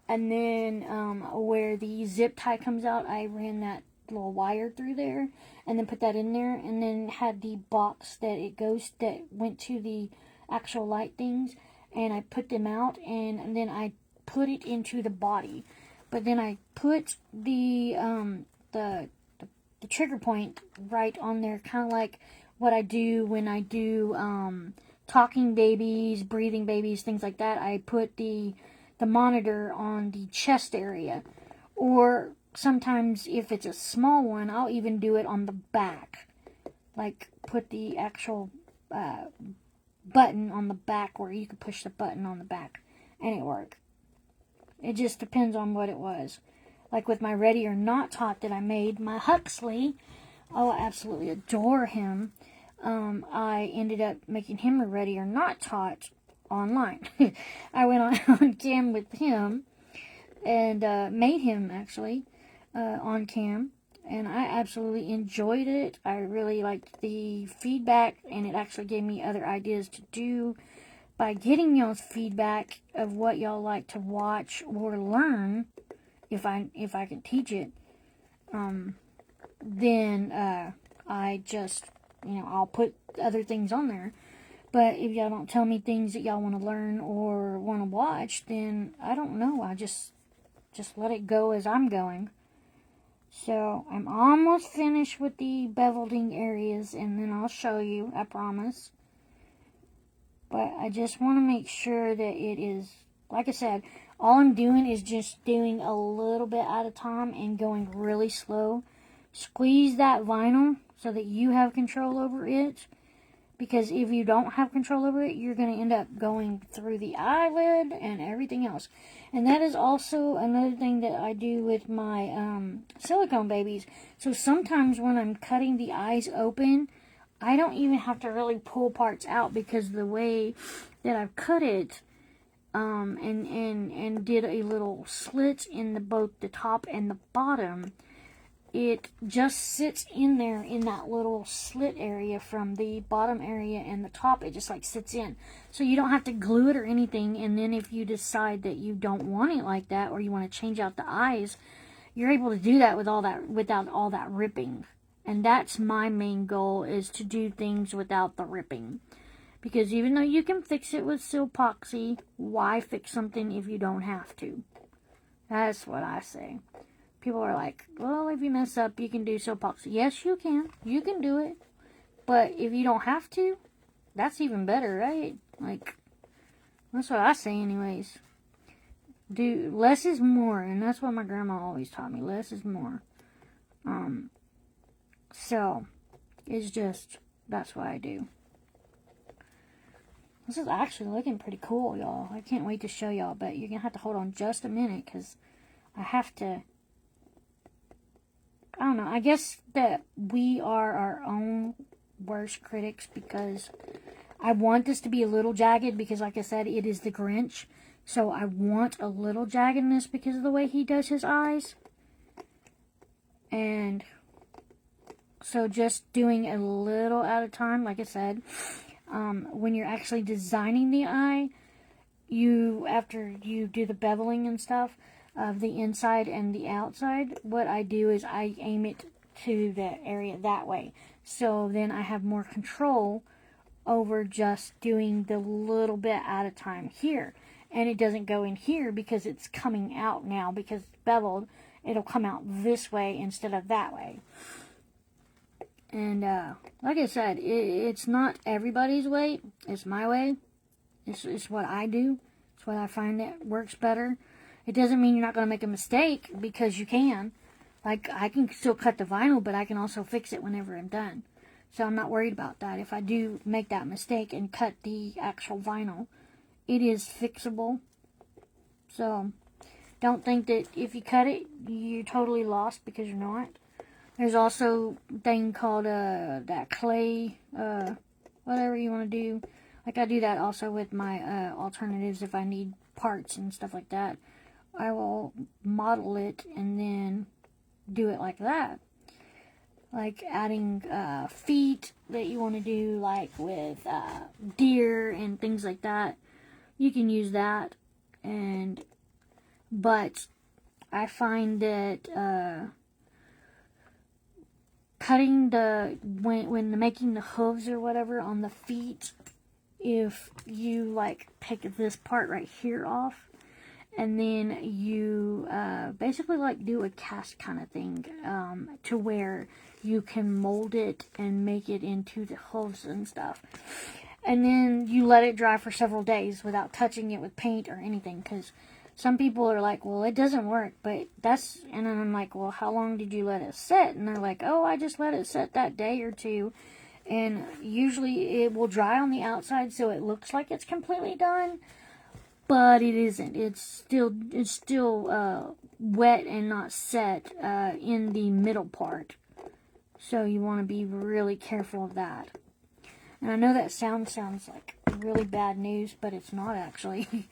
And then where the zip tie comes out, I ran that little wire through there, and then put that in there, and then had the box that went to the actual light things, and I put them out, and then I put it into the body. But then I put the trigger point right on there, kind of like what I do when I do talking babies, breathing babies, things like that. I put the monitor on the chest area, or sometimes if it's a small one, I'll even do it on the back, like put the actual button on the back where you could push the button on the back and it worked. It just depends on what it was. Like with my Ready or Not tot that I made, my Huxley, oh, I absolutely adore him. I ended up making him a Ready or Not tot online. I went on cam with him and made him actually on cam. And I absolutely enjoyed it. I really liked the feedback, and it actually gave me other ideas to do by getting y'all's feedback of what y'all like to watch or learn. If I can teach it, then I just, I'll put other things on there. But if y'all don't tell me things that y'all want to learn or want to watch, then I don't know. I just let it go as I'm going. So I'm almost finished with the beveling areas, and then I'll show you, I promise. But I just want to make sure that it is, like I said, all I'm doing is just doing a little bit at a time and going really slow. Squeeze that vinyl so that you have control over it. Because if you don't have control over it, you're going to end up going through the eyelid and everything else. And that is also another thing that I do with my silicone babies. So sometimes when I'm cutting the eyes open, I don't even have to really pull parts out, because the way that I've cut it and did a little slit in both the top and the bottom, it just sits in there in that little slit area from the bottom area and the top. It just like sits in. So you don't have to glue it or anything. And then if you decide that you don't want it like that, or you want to change out the eyes, you're able to do that without all that ripping. And that's my main goal, is to do things without the ripping. Because even though you can fix it with Silpoxy, why fix something if you don't have to? That's what I say. People are like, well, if you mess up, you can do Silpoxy. Yes, you can. You can do it. But if you don't have to, that's even better, right? Like, that's what I say anyways. Do less is more, and that's what my grandma always taught me. Less is more. So, it's just, that's what I do. This is actually looking pretty cool, y'all. I can't wait to show y'all, but you're going to have to hold on just a minute, because I have to, I don't know, I guess that we are our own worst critics, because I want this to be a little jagged, because like I said, it is the Grinch. So I want a little jaggedness because of the way he does his eyes. And so just doing a little at a time, like I said, when you're actually designing the eye, after you do the beveling and stuff of the inside and the outside, what I do is I aim it to the area that way. So then I have more control over just doing the little bit at a time here. And it doesn't go in here because it's coming out now, because it's beveled. It'll come out this way instead of that way. And like I said, it's not everybody's way. It's my way. It's what I do. It's what I find that works better. It doesn't mean you're not going to make a mistake, because you can. Like, I can still cut the vinyl, but I can also fix it whenever I'm done. So I'm not worried about that. If I do make that mistake and cut the actual vinyl, it is fixable. So don't think that if you cut it, you're totally lost, because you're not. There's also a thing called that clay, whatever you want to do. Like, I do that also with my alternatives. If I need parts and stuff like that, I will model it and then do it like that. Like adding feet that you want to do, like with deer and things like that. You can use that. But I find that cutting when making the hooves or whatever on the feet, if you like take this part right here off, and then you basically like do a cast kind of thing, to where you can mold it and make it into the hooves and stuff. And then you let it dry for several days without touching it with paint or anything, because some people are like, well, it doesn't work, and then I'm like, well, how long did you let it sit? And they're like, oh, I just let it sit that day or two. And usually it will dry on the outside so it looks like it's completely done, but it isn't. It's still wet and not set in the middle part. So you want to be really careful of that. And I know that sounds like really bad news, but it's not actually.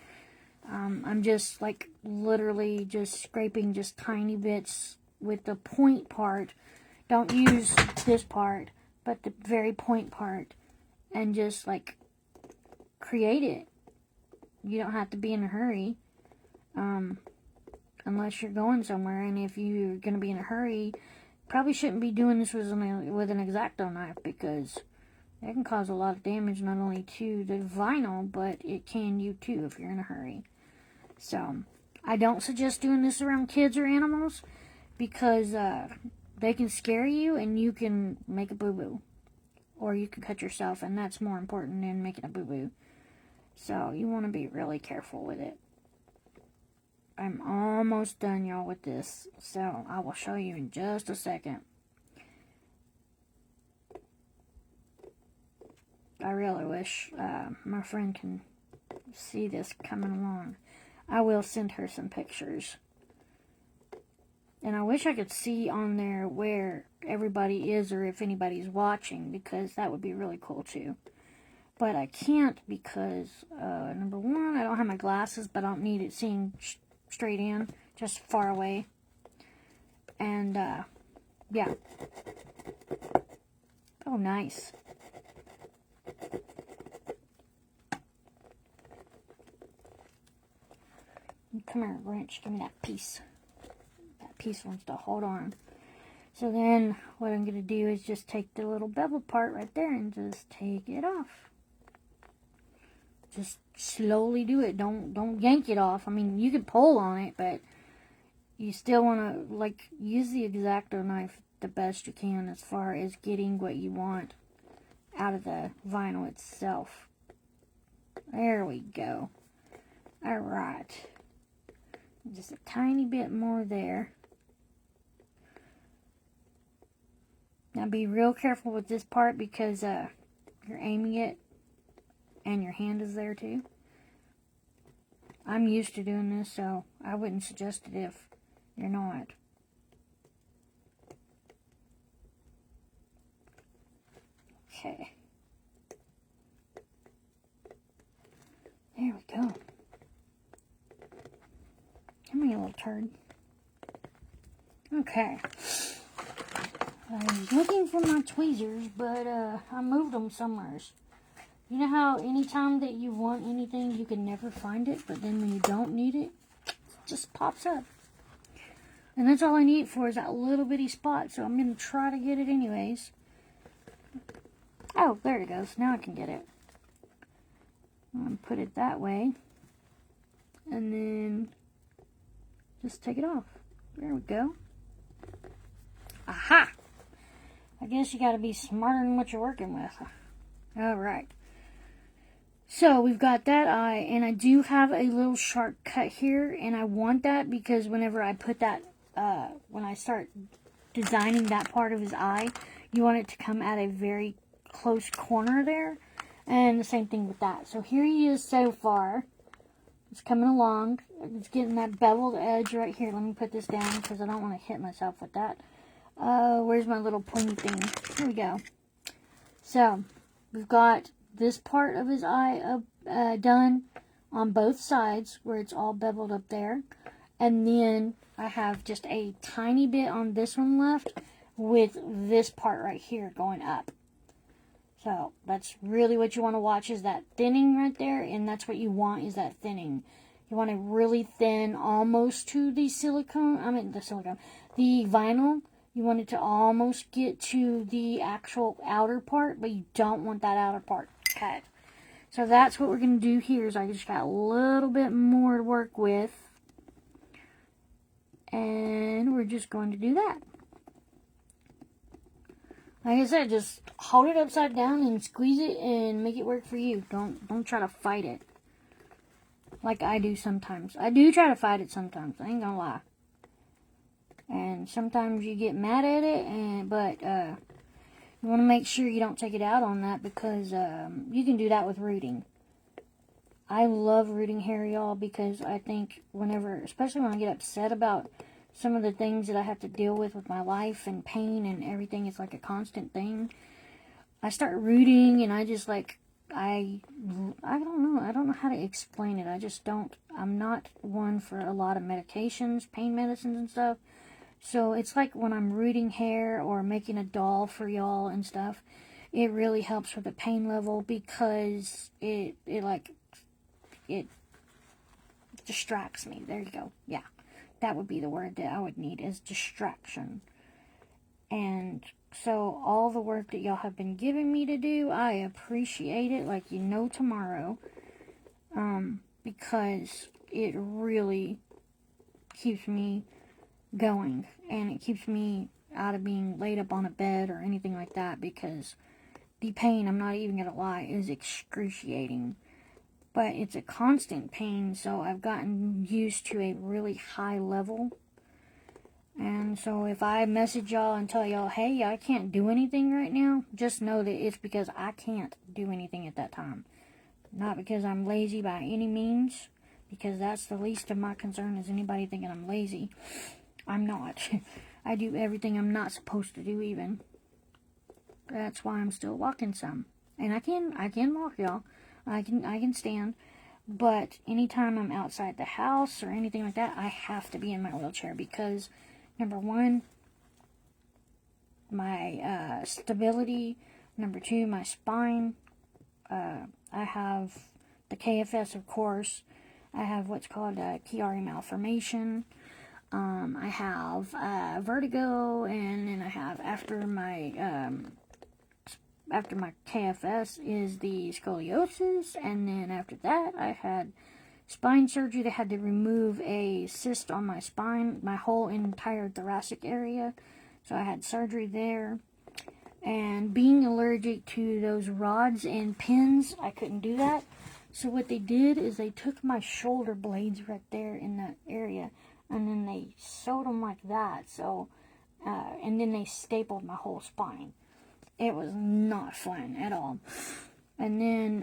I'm just like literally just scraping just tiny bits with the point part. Don't use this part, but the very point part, and just like create it. You don't have to be in a hurry, unless you're going somewhere. And if you're going to be in a hurry, probably shouldn't be doing this with an X-Acto knife, because it can cause a lot of damage, not only to the vinyl, but it can you too if you're in a hurry. So I don't suggest doing this around kids or animals, because they can scare you and you can make a boo-boo. Or you can cut yourself, and that's more important than making a boo-boo. So you want to be really careful with it. I'm almost done, y'all, with this. So I will show you in just a second. I really wish my friend can see this coming along. I will send her some pictures. And I wish I could see on there where everybody is or if anybody's watching, because that would be really cool too. But I can't because, number one, I don't have my glasses, but I don't need it seeing straight in, just far away. And, yeah. Oh, nice. Come here, Grinch. Give me that piece. That piece wants to hold on. So then what I'm going to do is just take the little bevel part right there and just take it off. Just slowly do it. Don't yank it off. I mean, you could pull on it, but you still want to, like, use the X-Acto knife the best you can as far as getting what you want out of the vinyl itself. There we go. Alright. Just a tiny bit more there. Now be real careful with this part, because you're aiming it and your hand is there too. I'm used to doing this, so I wouldn't suggest it if you're not. Okay. There we go. Come here, little turd. Okay. I was looking for my tweezers, but I moved them somewhere. You know how anytime that you want anything, you can never find it, but then when you don't need it, it just pops up. And that's all I need it for, is that little bitty spot, so I'm going to try to get it anyways. Oh, there it goes. Now I can get it. I'm going to put it that way. And then just take it off. There we go. Aha! I guess you got to be smarter than what you're working with. Alright. So we've got that eye, and I do have a little sharp cut here, and I want that because whenever I put that, when I start designing that part of his eye, you want it to come at a very close corner there, and the same thing with that. So here he is so far. It's coming along. It's getting that beveled edge right here. Let me put this down because I don't want to hit myself with that. Where's my little pointy thing? Here we go. So we've got this part of his eye done on both sides where it's all beveled up there. And then I have just a tiny bit on this one left with this part right here going up. So that's really what you want to watch, is that thinning right there. And that's what you want, is that thinning. You want to really thin almost to the the vinyl. You want it to almost get to the actual outer part, but you don't want that outer part cut. So that's what we're going to do here, is I just got a little bit more to work with. And we're just going to do that. Like I said, just hold it upside down and squeeze it and make it work for you. Don't try to fight it. Like I do sometimes. I do try to fight it sometimes, I ain't gonna lie. And sometimes you get mad at it, but You want to make sure you don't take it out on that, because you can do that with rooting. I love rooting hair, y'all, because I think whenever, especially when I get upset about some of the things that I have to deal with my life and pain and everything, it's like a constant thing. I start rooting, and I just like, I don't know. I don't know how to explain it. I just don't. I'm not one for a lot of medications, pain medicines and stuff. So it's like when I'm rooting hair or making a doll for y'all and stuff, it really helps with the pain level, because it distracts me. There you go. Yeah. That would be the word that I would need, is distraction. And so all the work that y'all have been giving me to do, I appreciate it like you know tomorrow. Because it really keeps me going, and it keeps me out of being laid up on a bed or anything like that, because the pain, I'm not even gonna lie, is excruciating. But it's a constant pain, so I've gotten used to a really high level. And so if I message y'all and tell y'all, hey, I can't do anything right now, just know that it's because I can't do anything at that time. Not because I'm lazy by any means, because that's the least of my concern, is anybody thinking I'm lazy. I'm not. I do everything I'm not supposed to do even. That's why I'm still walking some. And I can walk, y'all. I can stand. But anytime I'm outside the house or anything like that, I have to be in my wheelchair, because number one, my stability. Number two, my spine. I have the KFS, of course. I have what's called a Chiari malformation. I have vertigo, and then I have, after my KFS is the scoliosis, and then after that I had spine surgery. They had to remove a cyst on my spine, my whole entire thoracic area, so I had surgery there. And being allergic to those rods and pins, I couldn't do that. So what they did is they took my shoulder blades right there in that area, and then they sewed them like that. So, and then they stapled my whole spine. It was not fun at all. And then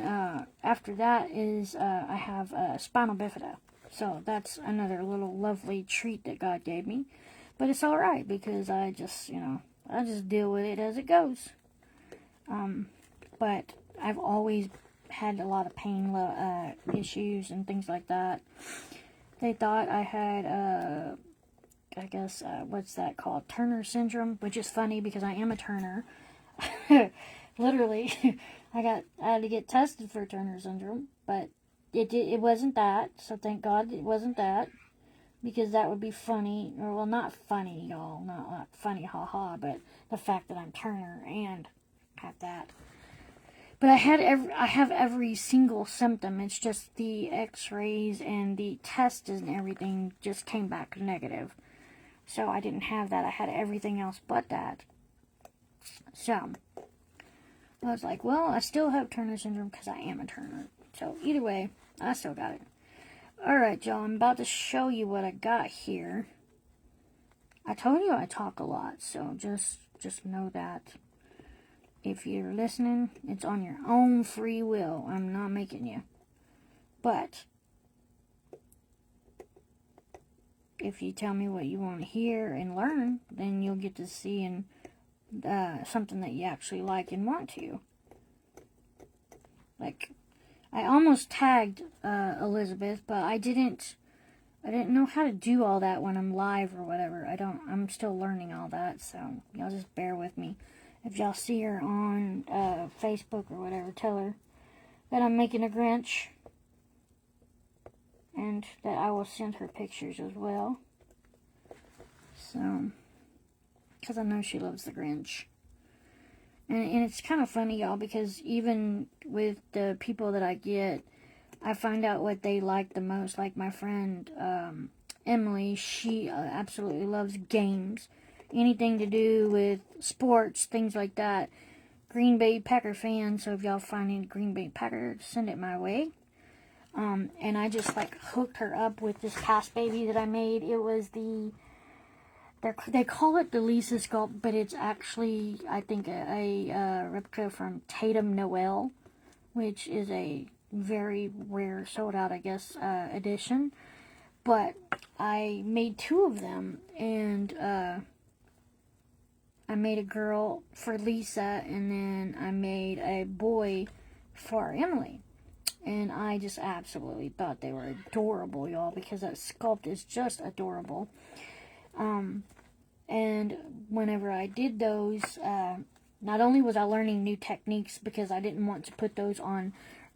after that is I have spinal bifida. So that's another little lovely treat that God gave me. But it's all right, because I just deal with it as it goes. But I've always had a lot of pain issues and things like that. They thought I had, what's that called? Turner syndrome, which is funny because I am a Turner. Literally, I had to get tested for Turner syndrome, but it wasn't that. So thank God it wasn't that, because that would be funny, or well, not funny, y'all, not funny, haha, but the fact that I'm Turner and have that. But I have every single symptom. It's just the X-rays and the tests and everything just came back negative. So I didn't have that. I had everything else but that. So I was like, well, I still have Turner syndrome because I am a Turner. So either way, I still got it. Alright, y'all, I'm about to show you what I got here. I told you I talk a lot, so just know that. If you're listening, it's on your own free will. I'm not making you. But if you tell me what you want to hear and learn, then you'll get to see something that you actually like and want to. Like, I almost tagged Elizabeth, but I didn't know how to do all that when I'm live or whatever. I'm still learning all that, so y'all just bear with me. If y'all see her on Facebook or whatever, tell her that I'm making a Grinch, and that I will send her pictures as well. So, because I know she loves the Grinch. And it's kind of funny, y'all, because even with the people that I get, I find out what they like the most. Like my friend Emily, she absolutely loves games. Anything to do with sports, things like that. Green Bay Packer fan, so if y'all find any Green Bay Packer, send it my way. And I just hooked her up with this cast baby that I made. It was the they call it the Lisa sculpt, but it's actually, I think, a replica from Tatum Noel, which is a very rare, sold out, I guess, edition. But I made 2 of them, and I made a girl for Lisa, and then I made a boy for Emily. And I just absolutely thought they were adorable, y'all, because that sculpt is just adorable. And whenever I did those, not only was I learning new techniques because I didn't want to put those on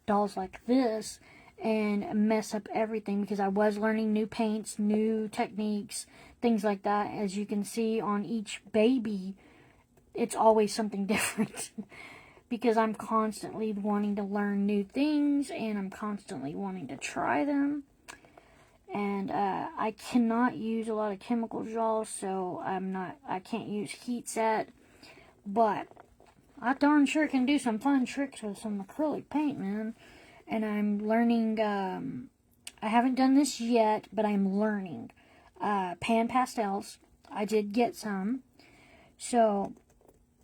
dolls like this and mess up everything, because I was learning new paints, new techniques, things like that. As you can see on each baby, it's always something different because I'm constantly wanting to learn new things and I'm constantly wanting to try them. And I cannot use a lot of chemicals, y'all, so I can't use heat set, but I darn sure can do some fun tricks with some acrylic paint, man. And I'm learning, I haven't done this yet, but I'm learning pan pastels. I did get some, so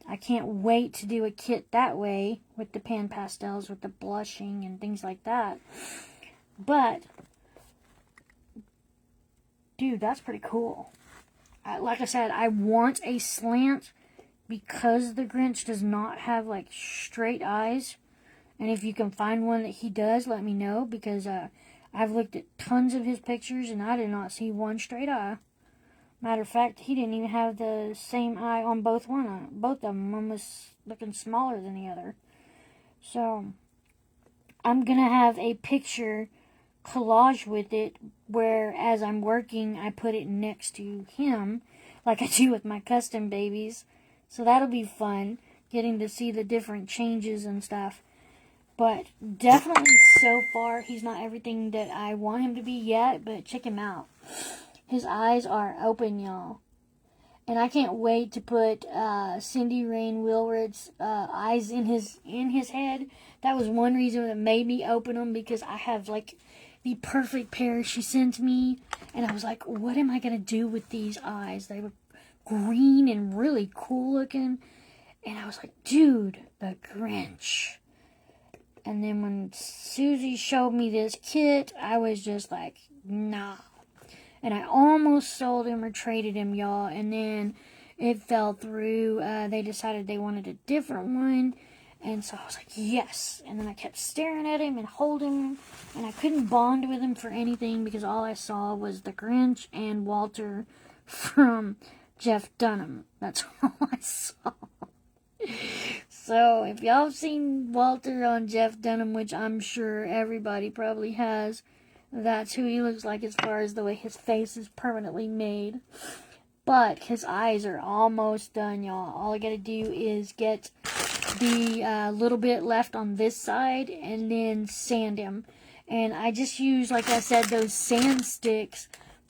I can't wait to do a kit that way with the pan pastels, with the blushing and things like that. But dude, that's pretty cool. Like I said, I want a slant because the Grinch does not have, like, straight eyes. And if you can find one that he does, let me know, because I've looked at tons of his pictures and I did not see one straight eye. Matter of fact, he didn't even have the same eye on both of them. One was looking smaller than the other. So, I'm going to have a picture collage with it, where as I'm working, I put it next to him, like I do with my custom babies. So that'll be fun, getting to see the different changes and stuff. But definitely so far, he's not everything that I want him to be yet, but check him out. His eyes are open, y'all. And I can't wait to put Cindy Rain Wilred's eyes in his head. That was one reason that made me open them, because I have, like, the perfect pair she sent me. And I was like, what am I going to do with these eyes? They were green and really cool looking. And I was like, dude, the Grinch. And then when Susie showed me this kit, I was just like, nah. And I almost sold him or traded him, y'all. And then it fell through. They decided they wanted a different one. And so I was like, yes. And then I kept staring at him and holding him. And I couldn't bond with him for anything, because all I saw was the Grinch and Walter from Jeff Dunham. That's all I saw. So if y'all have seen Walter on Jeff Dunham, which I'm sure everybody probably has, that's who he looks like as far as the way his face is permanently made. But his eyes are almost done, y'all. All I gotta do is get the little bit left on this side and then sand him. And I just use, like I said, those sand sticks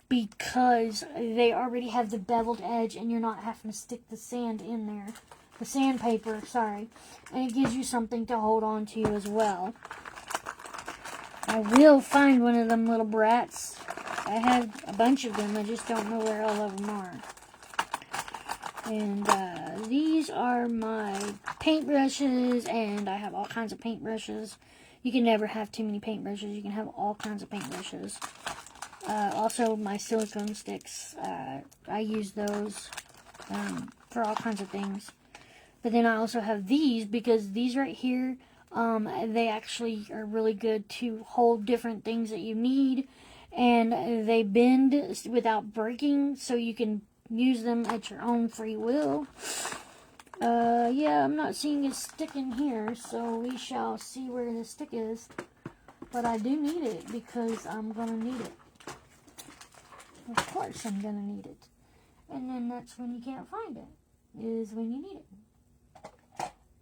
because they already have the beveled edge and you're not having to stick the sand in there. The sandpaper, sorry. And it gives you something to hold on to as well. I will find one of them little brats. I have a bunch of them. I just don't know where all of them are. And these are my paintbrushes, and I have all kinds of paintbrushes. You can never have too many paintbrushes. You can have all kinds of paintbrushes. Also, my silicone sticks. I use those for all kinds of things. But then I also have these, because these right here, they actually are really good to hold different things that you need. And they bend without breaking, so you can use them at your own free will. Yeah, I'm not seeing a stick in here, so we shall see where the stick is. But I do need it, because I'm going to need it. Of course I'm going to need it. And then that's when you can't find it, is when you need it.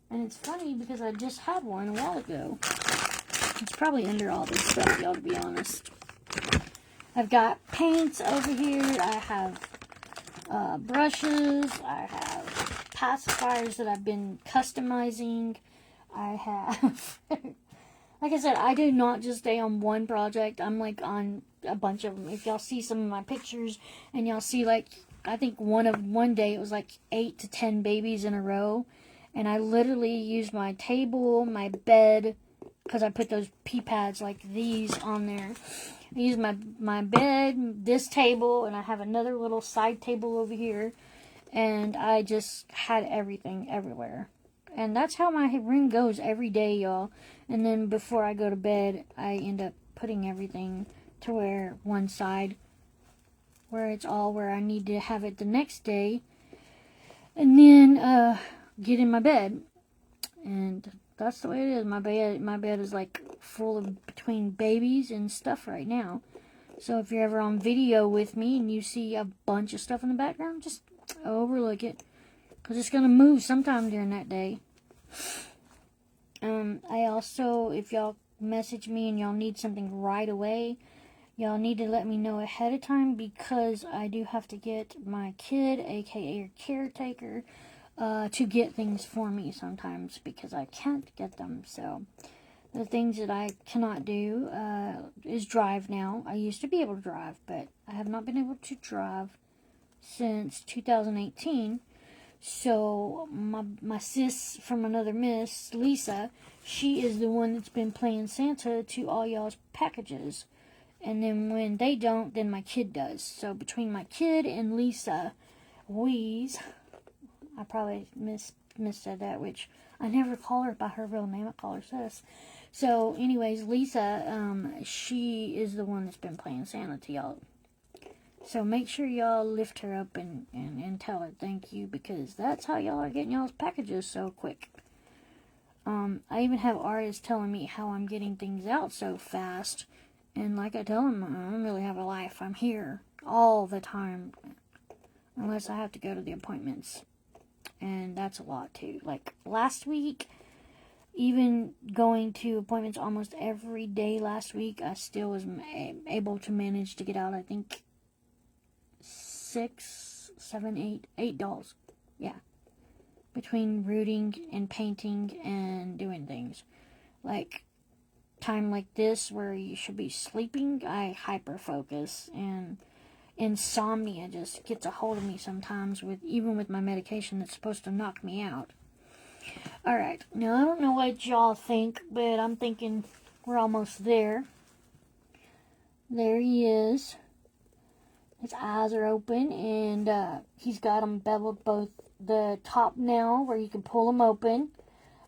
And it's funny, because I just had one a while ago. It's probably under all this stuff, y'all, to be honest. I've got paints over here. I have brushes. I have pacifiers that I've been customizing. I have... like I said, I do not just stay on one project. I'm, like, on a bunch of them. If y'all see some of my pictures and y'all see, like, I think one day it was like 8 to 10 babies in a row. And I literally used my table, my bed, because I put those pee pads like these on there. I used my bed, this table, and I have another little side table over here. And I just had everything everywhere. And that's how my room goes every day, y'all. And then before I go to bed, I end up putting everything to where one side, where it's all where I need to have it the next day. And then get in my bed. And that's the way it is. My bed is like full of between babies and stuff right now. So if you're ever on video with me and you see a bunch of stuff in the background, just overlook it. Because it's going to move sometime during that day. I also, if y'all message me and y'all need something right away, y'all need to let me know ahead of time, because I do have to get my kid, aka a caretaker, to get things for me sometimes, because I can't get them. So the things that I cannot do is drive now. I used to be able to drive, but I have not been able to drive since 2018. So my sis from another miss, Lisa, she is the one that's been playing Santa to all y'all's packages. And then when they don't, then my kid does. So between my kid and Lisa, I probably missaid that, which I never call her by her real name. I call her sis. So anyways, Lisa, she is the one that's been playing Santa to y'all. So make sure y'all lift her up and tell her thank you, because that's how y'all are getting y'all's packages so quick. I even have artists telling me how I'm getting things out so fast. And like I tell them, I don't really have a life. I'm here all the time. Unless I have to go to the appointments. And that's a lot too. Like last week, even going to appointments almost every day last week, I still was able to manage to get out, I think, 6, 7, 8 dolls. Yeah. Between rooting and painting and doing things. Like time like this where you should be sleeping, I hyper focus, and insomnia just gets a hold of me sometimes, even with my medication that's supposed to knock me out. Alright, now I don't know what y'all think, but I'm thinking we're almost there. There he is. His eyes are open, and he's got them beveled both the top now, where you can pull them open,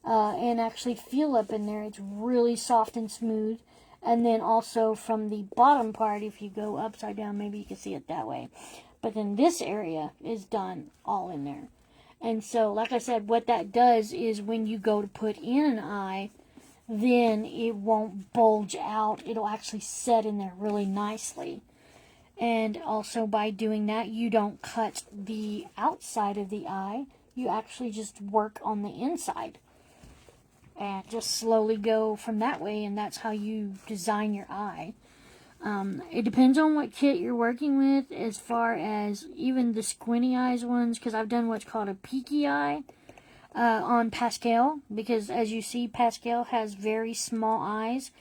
and actually feel up in there. It's really soft and smooth. And then also from the bottom part, if you go upside down, maybe you can see it that way. But then this area is done all in there. And so, like I said, what that does is when you go to put in an eye, then it won't bulge out. It'll actually set in there really nicely. And also by doing that, you don't cut the outside of the eye. You actually just work on the inside. And just slowly go from that way, and that's how you design your eye. It depends on what kit you're working with, as far as even the squinty eyes ones, because I've done what's called a peaky eye on Pascal, because as you see, Pascal has very small eyes,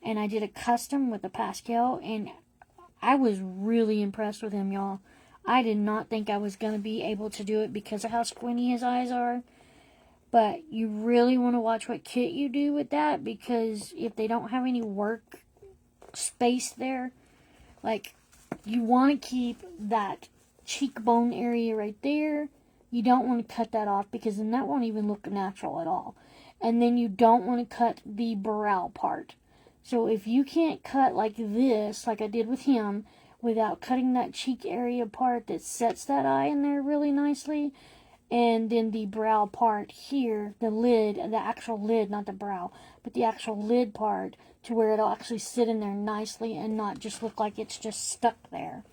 and I did a custom with the Pascal, and I was really impressed with him, y'all. I did not think I was going to be able to do it because of how squinty his eyes are. But you really want to watch what kit you do with that, because if they don't have any work space there, like, you want to keep that cheekbone area right there. You don't want to cut that off, because then that won't even look natural at all. And then you don't want to cut the brow part. So if you can't cut like this, like I did with him, without cutting that cheek area part that sets that eye in there really nicely, and then the brow part here, the lid, the actual lid, not the brow, but the actual lid part, to where it'll actually sit in there nicely and not just look like it's just stuck there.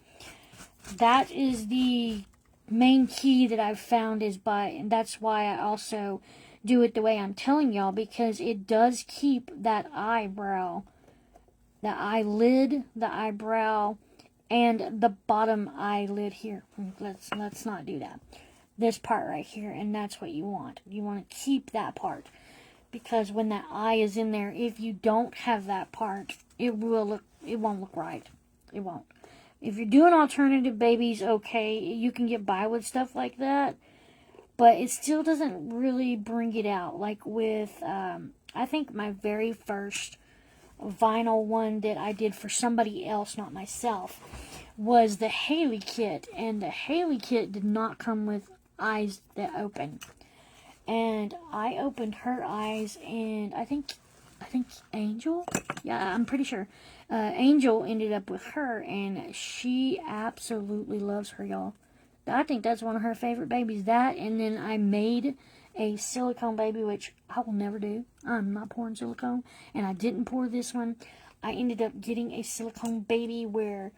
That is the main key that I've found, and that's why I also do it the way I'm telling y'all, because it does keep that eyebrow, the eyelid, the eyebrow, and the bottom eyelid here. Let's not do that. This part right here, and that's what you want. You want to keep that part, because when that eye is in there, if you don't have that part, it won't look right. It won't. If you're doing alternative babies, okay, you can get by with stuff like that. But it still doesn't really bring it out. Like with, I think my very first vinyl one that I did for somebody else, not myself, was the Haley kit. And the Haley kit did not come with eyes that open. And I opened her eyes, and I think Angel, yeah, I'm pretty sure, Angel ended up with her, and she absolutely loves her, y'all. I think that's one of her favorite babies. That, and then I made a silicone baby, which I will never do. I'm not pouring silicone, and I didn't pour this one. I ended up getting a silicone baby where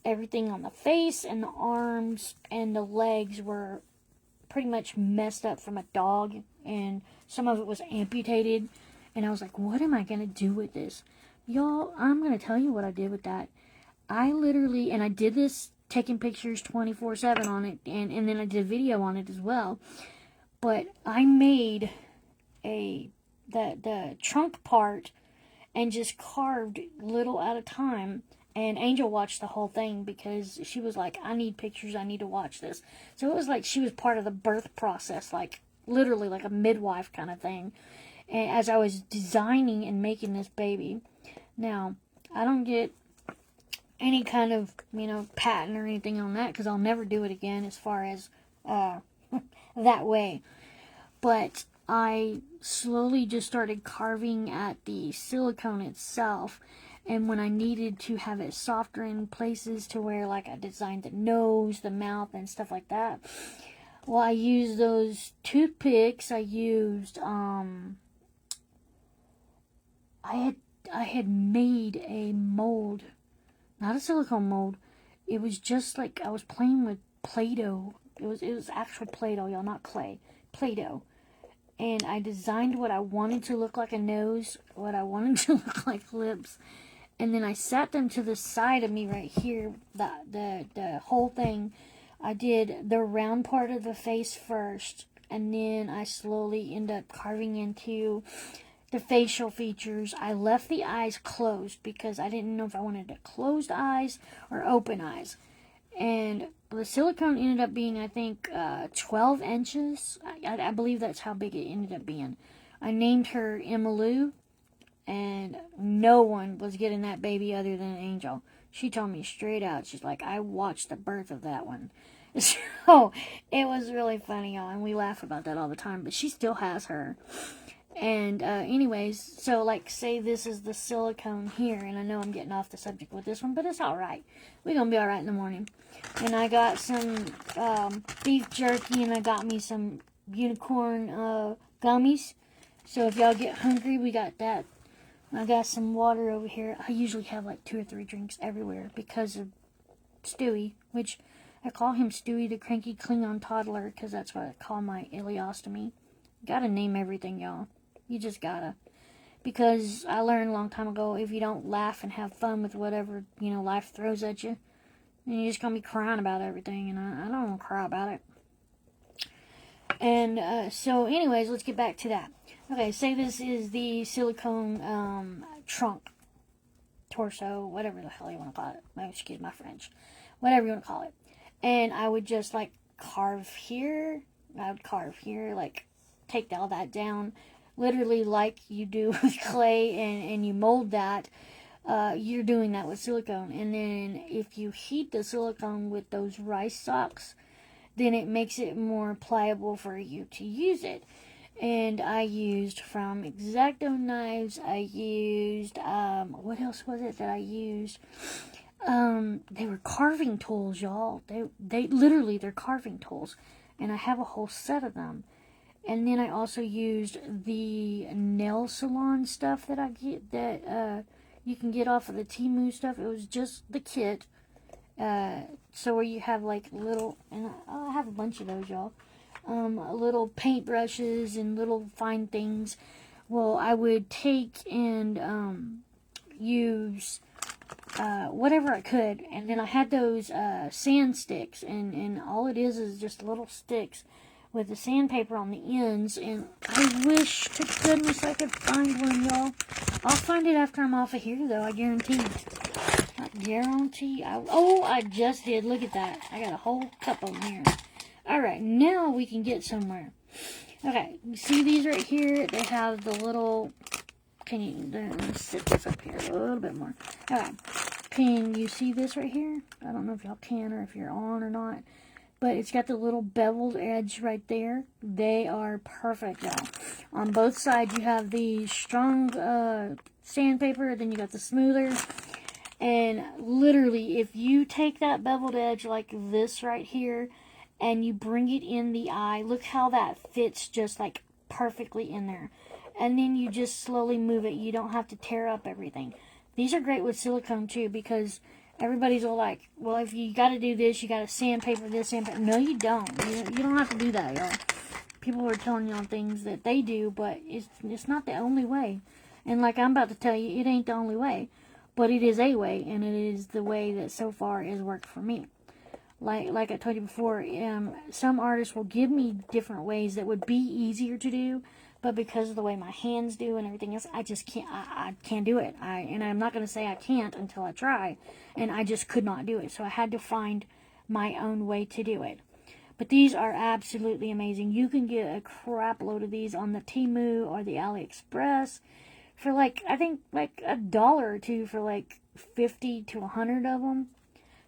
everything on the face and the arms and the legs were pretty much messed up from a dog, and some of it was amputated. And I was like, what am I going to do with this? Y'all, I'm going to tell you what I did with that. I literally, and I did this taking pictures 24/7 on it, and then I did a video on it as well. But I made the trunk part and just carved little at a time. And Angel watched the whole thing because she was like, I need pictures, I need to watch this. So it was like she was part of the birth process, like literally like a midwife kind of thing. And as I was designing and making this baby. Now, I don't get any kind of, patent or anything on that because I'll never do it again as far as that way. But I slowly just started carving at the silicone itself. And when I needed to have it softer in places to where, like, I designed the nose, the mouth, and stuff like that, well, I used those toothpicks. I used, I had made a mold, not a silicone mold. It was just like I was playing with Play-Doh. It was actual Play-Doh, y'all, not clay. Play-Doh. And I designed what I wanted to look like a nose, what I wanted to look like lips. And then I sat them to the side of me right here, the whole thing. I did the round part of the face first, and then I slowly end up carving into the facial features. I left the eyes closed because I didn't know if I wanted to closed eyes or open eyes. And the silicone ended up being, I think, 12 inches. I believe that's how big it ended up being. I named her Emmalou. And no one was getting that baby other than Angel. She told me straight out. She's like, I watched the birth of that one. So, it was really funny, y'all. And we laugh about that all the time. But she still has her. And anyways, so like say this is the silicone here. And I know I'm getting off the subject with this one. But it's alright. We're going to be alright in the morning. And I got some beef jerky. And I got me some unicorn gummies. So if y'all get hungry, we got that. I got some water over here. I usually have like 2 or 3 drinks everywhere because of Stewie, which I call him Stewie the cranky Klingon toddler because that's what I call my ileostomy. Gotta name everything, y'all. You just gotta. Because I learned a long time ago, if you don't laugh and have fun with whatever, life throws at you, then you're just gonna be crying about everything, and I don't want to cry about it. And so anyways, let's get back to that. Okay, say this is the silicone trunk, torso, whatever the hell you want to call it. Excuse my French. Whatever you want to call it. And I would just, like, carve here. I would carve here, like, take all that down. Literally like you do with clay and you mold that. You're doing that with silicone. And then if you heat the silicone with those rice socks, then it makes it more pliable for you to use it. And I used from X-Acto knives. I used, what else was it that I used? They were carving tools, y'all. They literally, they're carving tools. And I have a whole set of them. And then I also used the nail salon stuff that I get, that you can get off of the Temu stuff. It was just the kit. So where you have like little, and I have a bunch of those, y'all. Little paintbrushes and little fine things. Well, I would take and use whatever I could, and then I had those sand sticks, and all it is just little sticks with the sandpaper on the ends. And I wish to goodness I could find one, y'all. I'll find it after I'm off of here, though. I guarantee. guarantee. I just did. Look at that. I got a whole cup of them here. Alright, now we can get somewhere. Okay, you see these right here? They have the little... Let me sit this up here a little bit more. Okay, can you see this right here? I don't know if y'all can or if you're on or not. But it's got the little beveled edge right there. They are perfect, y'all. On both sides, you have the strong sandpaper, then you got the smoother. And literally, if you take that beveled edge like this right here, and you bring it in the eye, look how that fits just like perfectly in there. And then you just slowly move it. You don't have to tear up everything. These are great with silicone too, because everybody's all like, well, if you got to do this, you got to sandpaper this, sandpaper. No, you don't. You don't have to do that, y'all. People are telling y'all things that they do, but it's not the only way. And like I'm about to tell you, it ain't the only way. But it is a way, and it is the way that so far has worked for me. Like I told you before, some artists will give me different ways that would be easier to do, but because of the way my hands do and everything else, I just can't. I can't do it. And I'm not going to say I can't until I try, and I just could not do it. So I had to find my own way to do it. But these are absolutely amazing. You can get a crap load of these on the Temu or the AliExpress for I think $1 or $2 for 50 to 100 of them.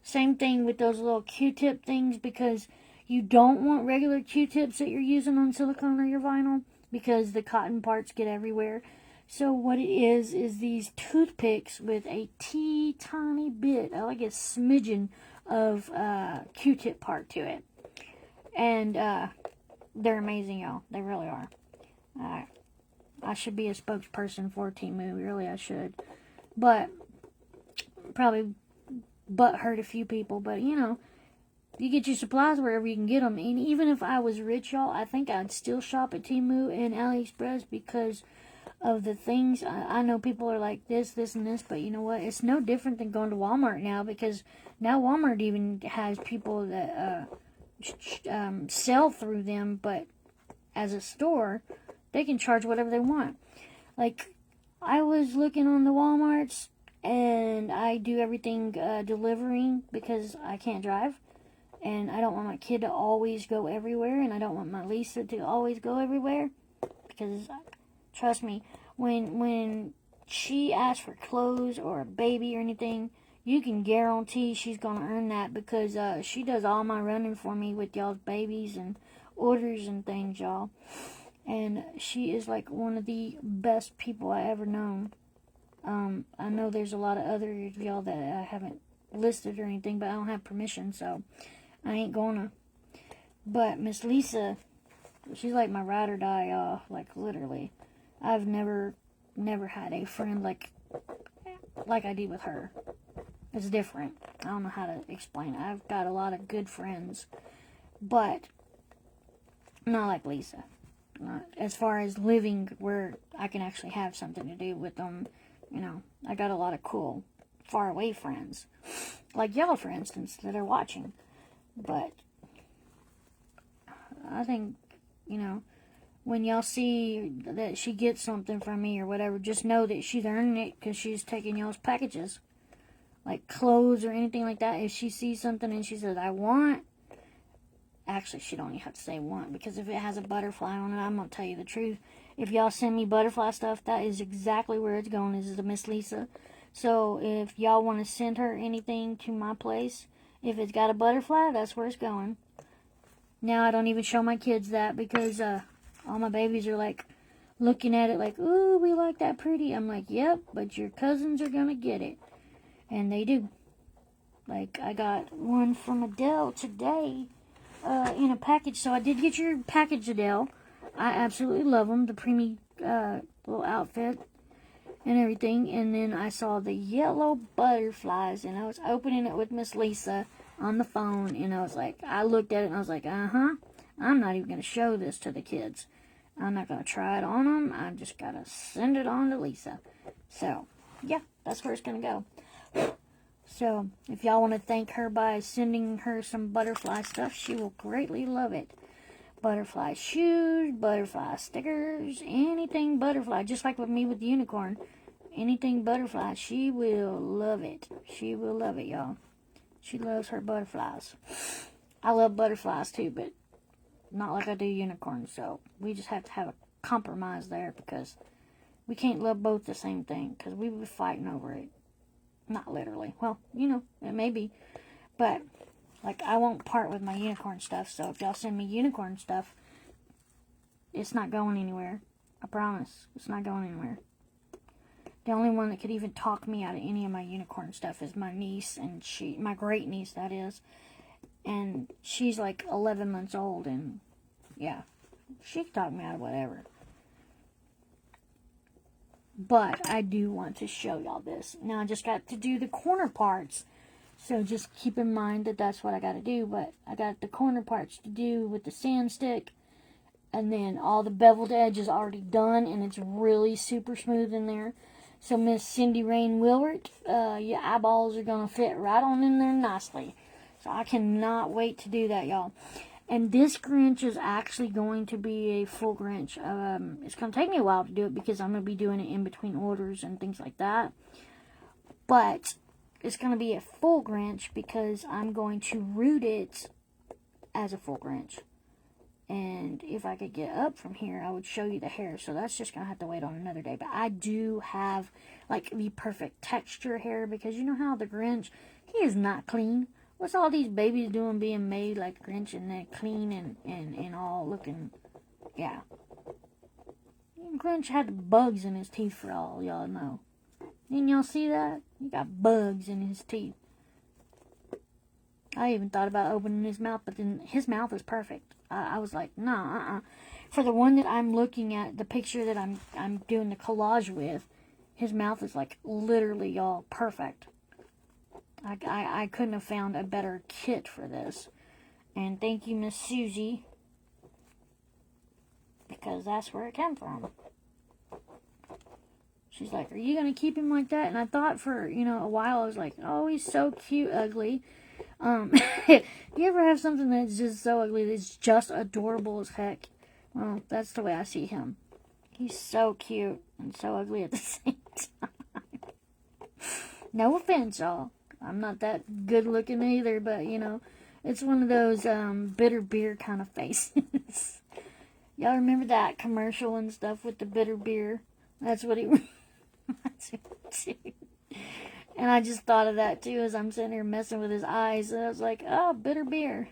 Same thing with those little Q-tip things, because you don't want regular Q-tips that you're using on silicone or your vinyl, because the cotton parts get everywhere. So what it is these toothpicks with a tiny bit, like a smidgen of Q-tip part to it. And they're amazing, y'all. They really are. I should be a spokesperson for Temu. Really, I should. But probably butt hurt a few people. But, you get your supplies wherever you can get them. And even if I was rich, y'all, I think I'd still shop at Temu and AliExpress because of the things. I know people are like this, and this. But you know what? It's no different than going to Walmart now, because now Walmart even has people that sell through them, but as a store, they can charge whatever they want. Like, I was looking on the Walmarts, and I do everything delivering because I can't drive, and I don't want my kid to always go everywhere, and I don't want my Lisa to always go everywhere, because trust me, when she asks for clothes or a baby or anything, you can guarantee she's going to earn that, because she does all my running for me with y'all's babies and orders and things, y'all. And she is like one of the best people I ever known. I know there's a lot of other y'all that I haven't listed or anything, but I don't have permission, so I ain't gonna. But Miss Lisa, she's like my ride or die, y'all. Like, literally. I've never had a friend like I did with her. It's different. I don't know how to explain it. I've got a lot of good friends, but not like Lisa. As far as living where I can actually have something to do with them, I got a lot of cool, far away friends. Like y'all, for instance, that are watching. But I think, when y'all see that she gets something from me or whatever, just know that she's earning it because she's taking y'all's packages. Like clothes or anything like that. If she sees something and she says, I want... Actually, she don't even have to say want, because if it has a butterfly on it, I'm going to tell you the truth. If y'all send me butterfly stuff, that is exactly where it's going, is to Miss Lisa. So if y'all want to send her anything to my place, if it's got a butterfly, that's where it's going. Now, I don't even show my kids that, because all my babies are like looking at it like, ooh, we like that pretty. I'm like, yep, but your cousins are going to get it. And they do. Like, I got one from Adele today. In a package. So I did get your package, Adele. I absolutely love them. The preemie little outfit and everything. And then I saw the yellow butterflies, and I was opening it with Miss Lisa on the phone, and I was like, I looked at it and I was like, I'm not even going to show this to the kids. I'm not going to try it on them. I just got to send it on to Lisa. So, yeah, that's where it's going to go. So, if y'all want to thank her by sending her some butterfly stuff, she will greatly love it. Butterfly shoes, butterfly stickers, anything butterfly. Just like with me with the unicorn. anything butterfly, she will love it. She will love it, y'all. She loves her butterflies. I love butterflies too, but not like I do unicorns. So we just have to have a compromise there because we can't love both the same thing because we would be fighting over it. Not literally. Well, it may be. But, like, I won't part with my unicorn stuff. So if y'all send me unicorn stuff, it's not going anywhere. I promise. It's not going anywhere. The only one that could even talk me out of any of my unicorn stuff is my niece, and my great niece, that is. And she's like 11 months old, and yeah, she can talk me out of whatever. But I do want to show y'all this. Now I just got to do the corner parts, so just keep in mind that that's what I got to do. But I got the corner parts to do with the sand stick, and then all the beveled edge is already done, and it's really super smooth in there. So, Miss Cindy Rain Willard, your eyeballs are going to fit right on in there nicely. So, I cannot wait to do that, y'all. And this Grinch is actually going to be a full Grinch. It's going to take me a while to do it because I'm going to be doing it in between orders and things like that. But it's going to be a full Grinch because I'm going to root it as a full Grinch. And if I could get up from here, I would show you the hair. So that's just going to have to wait on another day. But I do have, like, the perfect texture hair. Because you know how the Grinch, he is not clean. What's all these babies doing being made like Grinch and they're clean and all looking, yeah. Grinch had bugs in his teeth for all y'all know. Didn't y'all see that? He got bugs in his teeth. I even thought about opening his mouth, but then his mouth is perfect. I was like, nah, For the one that I'm looking at, the picture that I'm doing the collage with, his mouth is like literally, y'all, perfect. I couldn't have found a better kit for this. And thank you, Miss Susie, because that's where it came from. She's like, are you going to keep him like that? And I thought for, a while, I was like, oh, he's so cute, ugly. You ever have something that's just so ugly that's just adorable as heck? Well, that's the way I see him. He's so cute and so ugly at the same time. No offense, y'all. I'm not that good looking either, but it's one of those bitter beer kind of faces. Y'all remember that commercial and stuff with the bitter beer? That's what he reminds me too. And I just thought of that too as I'm sitting here messing with his eyes. And I was like, oh, bitter beer.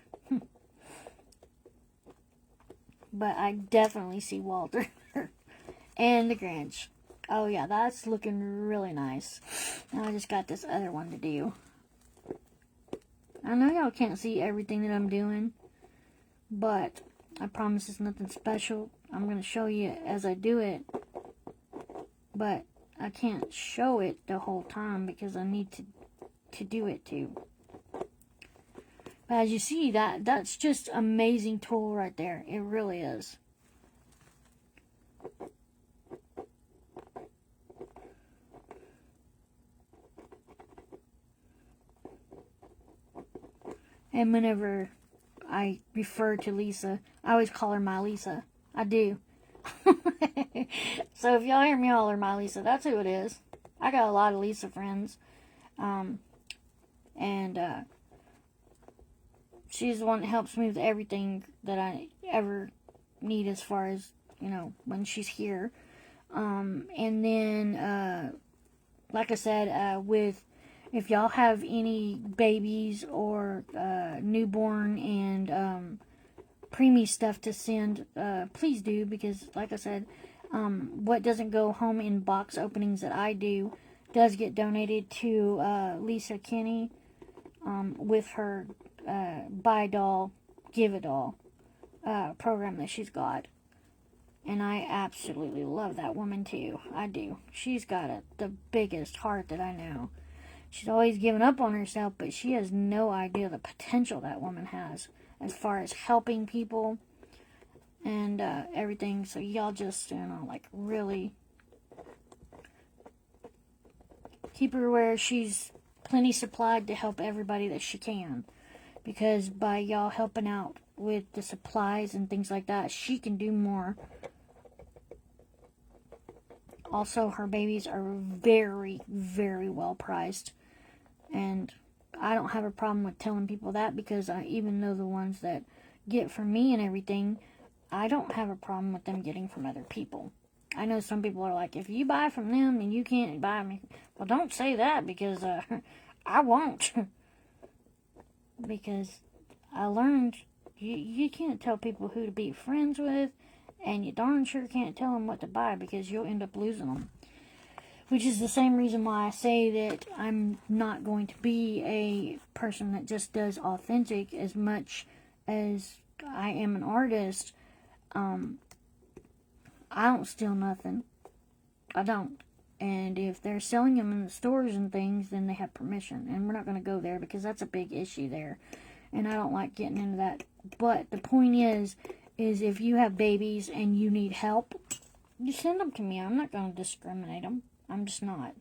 But I definitely see Walter and the Grinch. Oh yeah, that's looking really nice. Now I just got this other one to do. I know y'all can't see everything that I'm doing, but I promise it's nothing special. I'm going to show you as I do it, but I can't show it the whole time because I need to do it too. But as you see, that's just amazing tool right there. It really is. And whenever I refer to Lisa, I always call her my Lisa. I do. So if y'all hear me holler my Lisa, that's who it is. I got a lot of Lisa friends. She's the one that helps me with everything that I ever need as far as, when she's here. And then, like I said, if y'all have any babies or newborn and preemie stuff to send, please do, because like I said, what doesn't go home in box openings that I do does get donated to Lisa Kinney with her Buy a Doll, Give a Doll program that she's got. And I absolutely love that woman too. I do. She's got the biggest heart that I know. She's always given up on herself, but she has no idea the potential that woman has as far as helping people and everything. So y'all just, really keep her where she's plenty supplied to help everybody that she can. Because by y'all helping out with the supplies and things like that, she can do more Also, her babies are very, very well priced. And I don't have a problem with telling people that, because even though the ones that get from me and everything, I don't have a problem with them getting from other people. I know some people are like, if you buy from them, then you can't buy me. Well, don't say that, because I won't. Because I learned you can't tell people who to be friends with, and you darn sure can't tell them what to buy, because you'll end up losing them. Which is the same reason why I say that I'm not going to be a person that just does authentic as much as I am an artist. I don't steal nothing. I don't. And if they're selling them in the stores and things, then they have permission. And we're not going to go there, because that's a big issue there. And I don't like getting into that. But the point is if you have babies and you need help, you send them to me. I'm not going to discriminate them. I'm just not.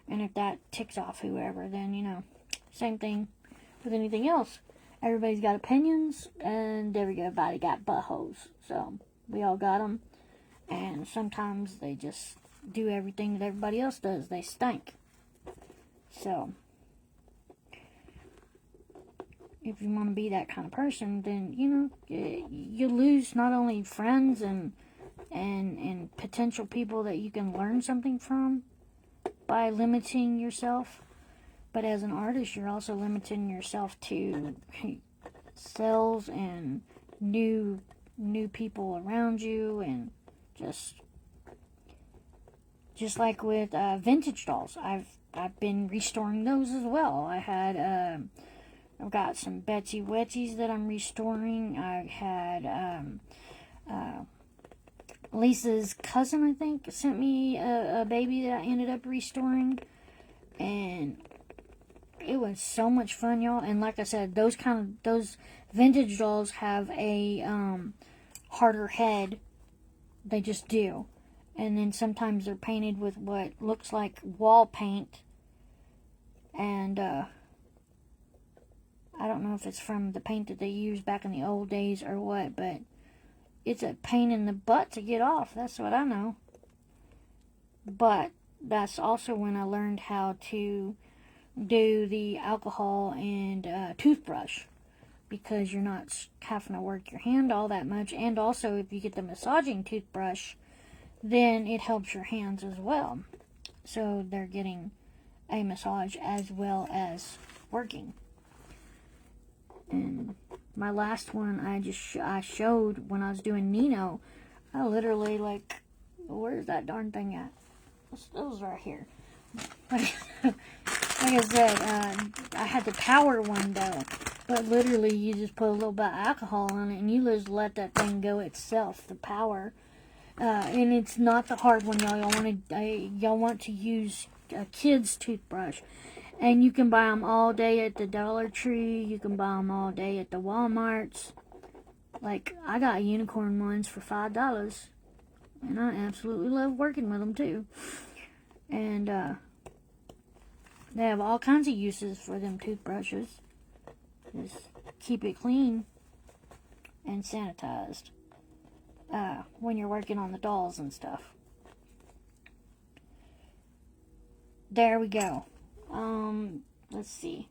And if that ticks off whoever, then, same thing with anything else. Everybody's got opinions, and everybody got buttholes. So, we all got them. And sometimes they just do everything that everybody else does. They stink. So, if you want to be that kind of person, then, you lose not only friends and potential people that you can learn something from by limiting yourself, but as an artist, you're also limiting yourself to sales and new people around you, and just like with vintage dolls, I've been restoring those as well. I've got some Betsy Wetzies that I'm restoring. I had Lisa's cousin, I think, sent me a baby that I ended up restoring, and it was so much fun, y'all. And like I said, those vintage dolls have a harder head. They just do. And then sometimes they're painted with what looks like wall paint, and I don't know if it's from the paint that they used back in the old days or what, but it's a pain in the butt to get off. That's what I know. But that's also when I learned how to do the alcohol and toothbrush, because you're not having to work your hand all that much. And also, if you get the massaging toothbrush, then it helps your hands as well. So they're getting a massage as well as working. And my last one I showed when I was doing Nino. I literally, where's that darn thing at? It was right here. Like I said, I had the power one though. But literally, you just put a little bit of alcohol on it, and you just let that thing go itself, the power. And it's not the hard one, y'all. Y'all want to use a kid's toothbrush. And you can buy them all day at the Dollar Tree. You can buy them all day at the Walmarts. Like, I got unicorn ones for $5. And I absolutely love working with them, too. And, they have all kinds of uses for them toothbrushes. Just keep it clean and sanitized. When you're working on the dolls and stuff. There we go. Let's see.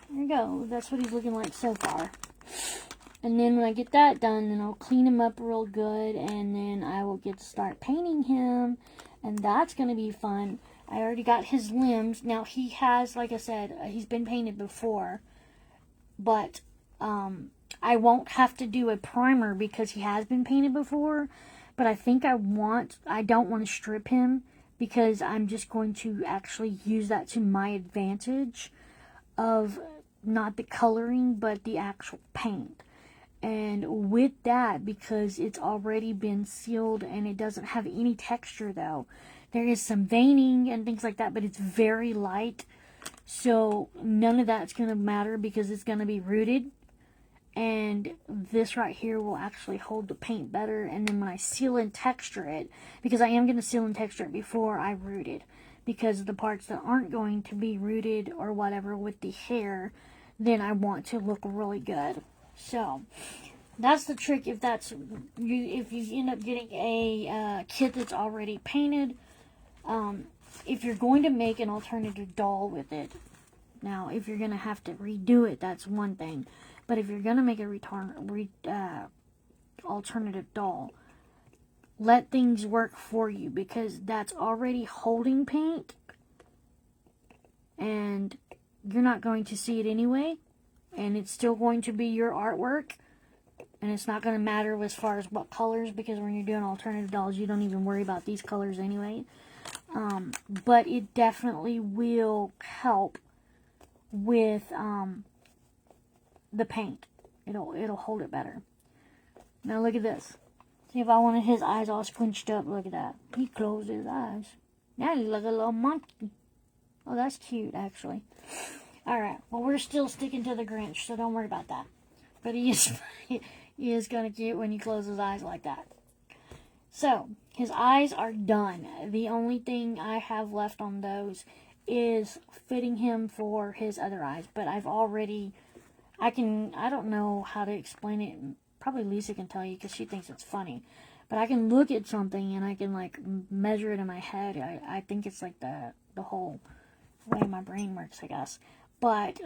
There we go. That's what he's looking like so far. And then when I get that done, then I'll clean him up real good, and then I will get to start painting him, and that's going to be fun. I already got his limbs. Now, he has, like I said, he's been painted before, but I won't have to do a primer because he has been painted before, but I think I don't want to strip him, because I'm just going to actually use that to my advantage of not the coloring, but the actual paint. And with that, because it's already been sealed and it doesn't have any texture though, there is some veining and things like that, but it's very light. So none of that's going to matter because it's going to be rooted. And this right here will actually hold the paint better. And then when I seal and texture it, because I am going to seal and texture it before I root it, because the parts that aren't going to be rooted or whatever with the hair, then I want to look really good. So That's the trick. If that's if you end up getting a kit that's already painted, if you're going to make an alternative doll with it, now if you're going to have to redo it, that's one thing. But if you're going to make a alternative doll, let things work for you, because that's already holding paint and you're not going to see it anyway, and it's still going to be your artwork, and it's not going to matter as far as what colors, because when you're doing alternative dolls you don't even worry about these colors anyway. But it definitely will help with the paint. It'll hold it better. Now look at this. See, if I wanted his eyes all squinched up, look at that. He closed his eyes. Now he looks like a little monkey. Oh, that's cute, actually. Alright, well, we're still sticking to the Grinch, so don't worry about that. But he is kind of cute when he closes his eyes like that. So, his eyes are done. The only thing I have left on those is fitting him for his other eyes. But I've already... I don't know how to explain it. Probably Lisa can tell you, because she thinks it's funny. But I can look at something and I can, like, measure it in my head. I think it's like the whole way my brain works, I guess. But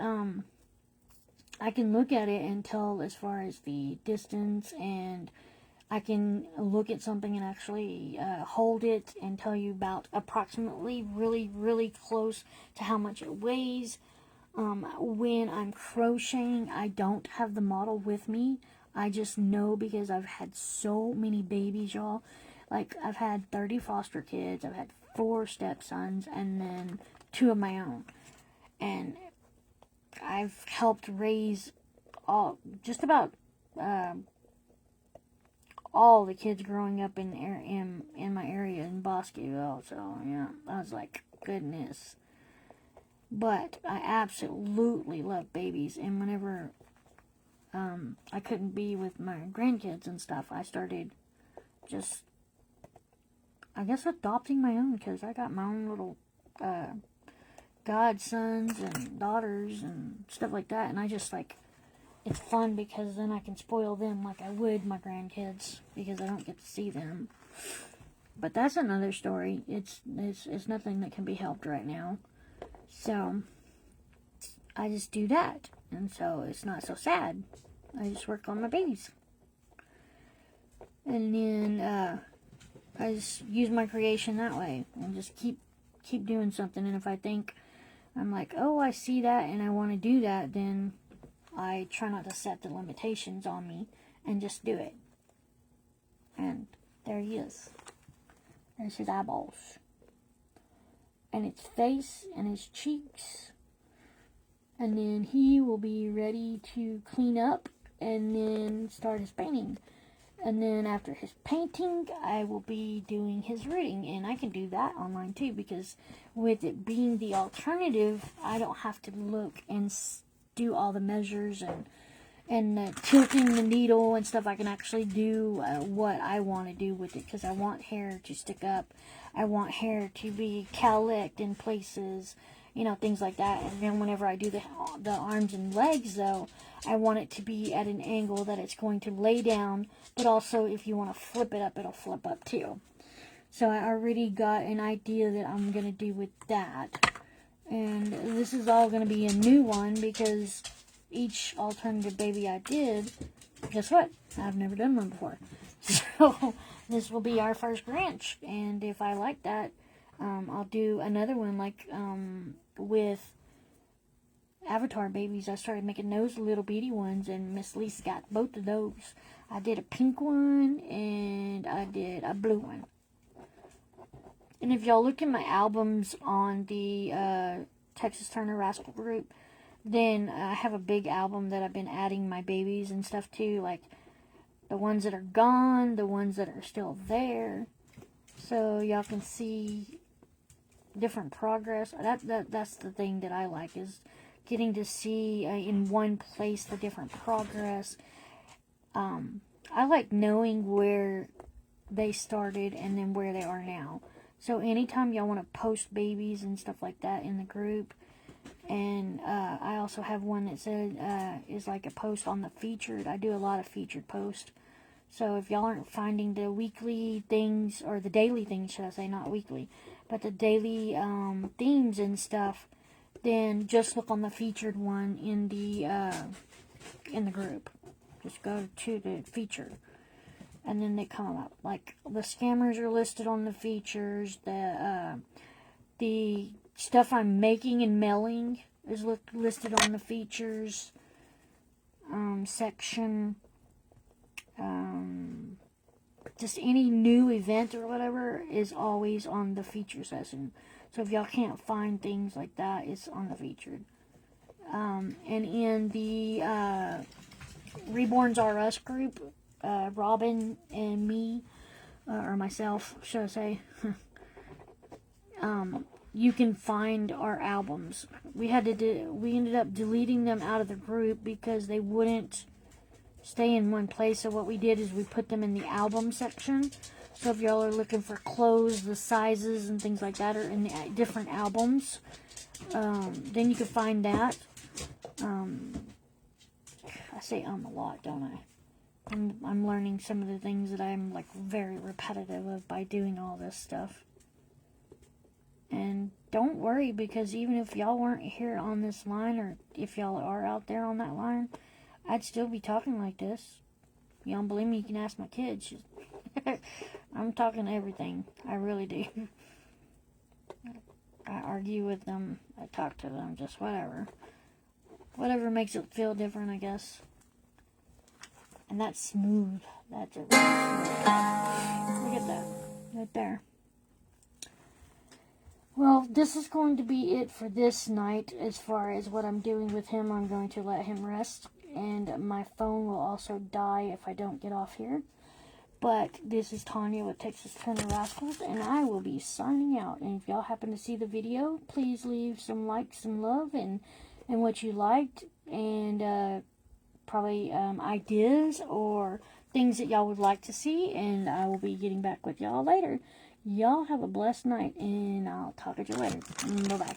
I can look at it and tell as far as the distance, and I can look at something and actually hold it and tell you about approximately really, really close to how much it weighs. When I'm crocheting, I don't have the model with me. I just know, because I've had so many babies, y'all. Like, I've had 30 foster kids, I've had 4 stepsons, and then 2 of my own. And I've helped raise just about all the kids growing up in my area in Bosqueville. So, yeah, I was like, goodness. But I absolutely love babies, and whenever I couldn't be with my grandkids and stuff, I started just, I guess, adopting my own, because I got my own little godsons and daughters and stuff like that, and I just, like, it's fun, because then I can spoil them like I would my grandkids, because I don't get to see them. But that's another story. It's nothing that can be helped right now. So I just do that, and so it's not so sad. I just work on my babies, and then I just use my creation that way, and just keep doing something. And if I think I'm like, oh, I see that and I want to do that, then I try not to set the limitations on me and just do it. And there he is. There's his eyeballs, and his face, and his cheeks. And then he will be ready to clean up and then start his painting. And then after his painting, I will be doing his rooting. And I can do that online too, because with it being the alternative, I don't have to look and do all the measures and tilting the needle and stuff. I can actually do what I want to do with it, because I want hair to stick up. I want hair to be cowlicked in places, you know, things like that. And then whenever I do the arms and legs, though, I want it to be at an angle that it's going to lay down, but also if you want to flip it up, it'll flip up too. So I already got an idea that I'm going to do with that. And this is all going to be a new one, because each alternative baby I did, guess what? I've never done one before. So this will be our first Grinch. And if I like that, I'll do another one, like with Avatar babies. I started making those little bitty ones, and Miss Lisa got both of those. I did a pink one, and I did a blue one. And if y'all look at my albums on the Texas Turner Rascal group, then I have a big album that I've been adding my babies and stuff to, like the ones that are gone, the ones that are still there, so y'all can see different progress. That's the thing that I like, is getting to see in one place the different progress. I like knowing where they started and then where they are now. So anytime y'all want to post babies and stuff like that in the group, And I also have one that said is like a post on the featured. I do a lot of featured posts. So if y'all aren't finding the weekly things, or the daily things, should I say, not weekly, but the daily themes and stuff, then just look on the featured one in the group. Just go to the feature, and then they come up. Like the scammers are listed on the features. The stuff I'm making and mailing is listed on the features section. Just any new event or whatever is always on the feature session. So if y'all can't find things like that, it's on the featured. And in the Reborns R Us group, Robin and me, or myself, should I say, you can find our albums. We ended up deleting them out of the group because they wouldn't stay in one place. So what we did is we put them in the album section. So if y'all are looking for clothes, the sizes and things like that are in the different albums, then you can find that. I say a lot, don't I? I'm learning some of the things that I'm like very repetitive of by doing all this stuff. And don't worry, because even if y'all weren't here on this line, or if y'all are out there on that line, I'd still be talking like this. You don't believe me? You can ask my kids. I'm talking everything. I really do. I argue with them. I talk to them. Just whatever. Whatever makes it feel different, I guess. And that's smooth. That's it. Look at that. Right there. Well, this is going to be it for this night as far as what I'm doing with him. I'm going to let him rest. And my phone will also die if I don't get off here. But this is Tanya with Texas Tender Rascals, and I will be signing out. And if y'all happen to see the video, please leave some likes and love and what you liked, and probably ideas or things that y'all would like to see. And I will be getting back with y'all later. Y'all have a blessed night, and I'll talk to you later. Bye-bye.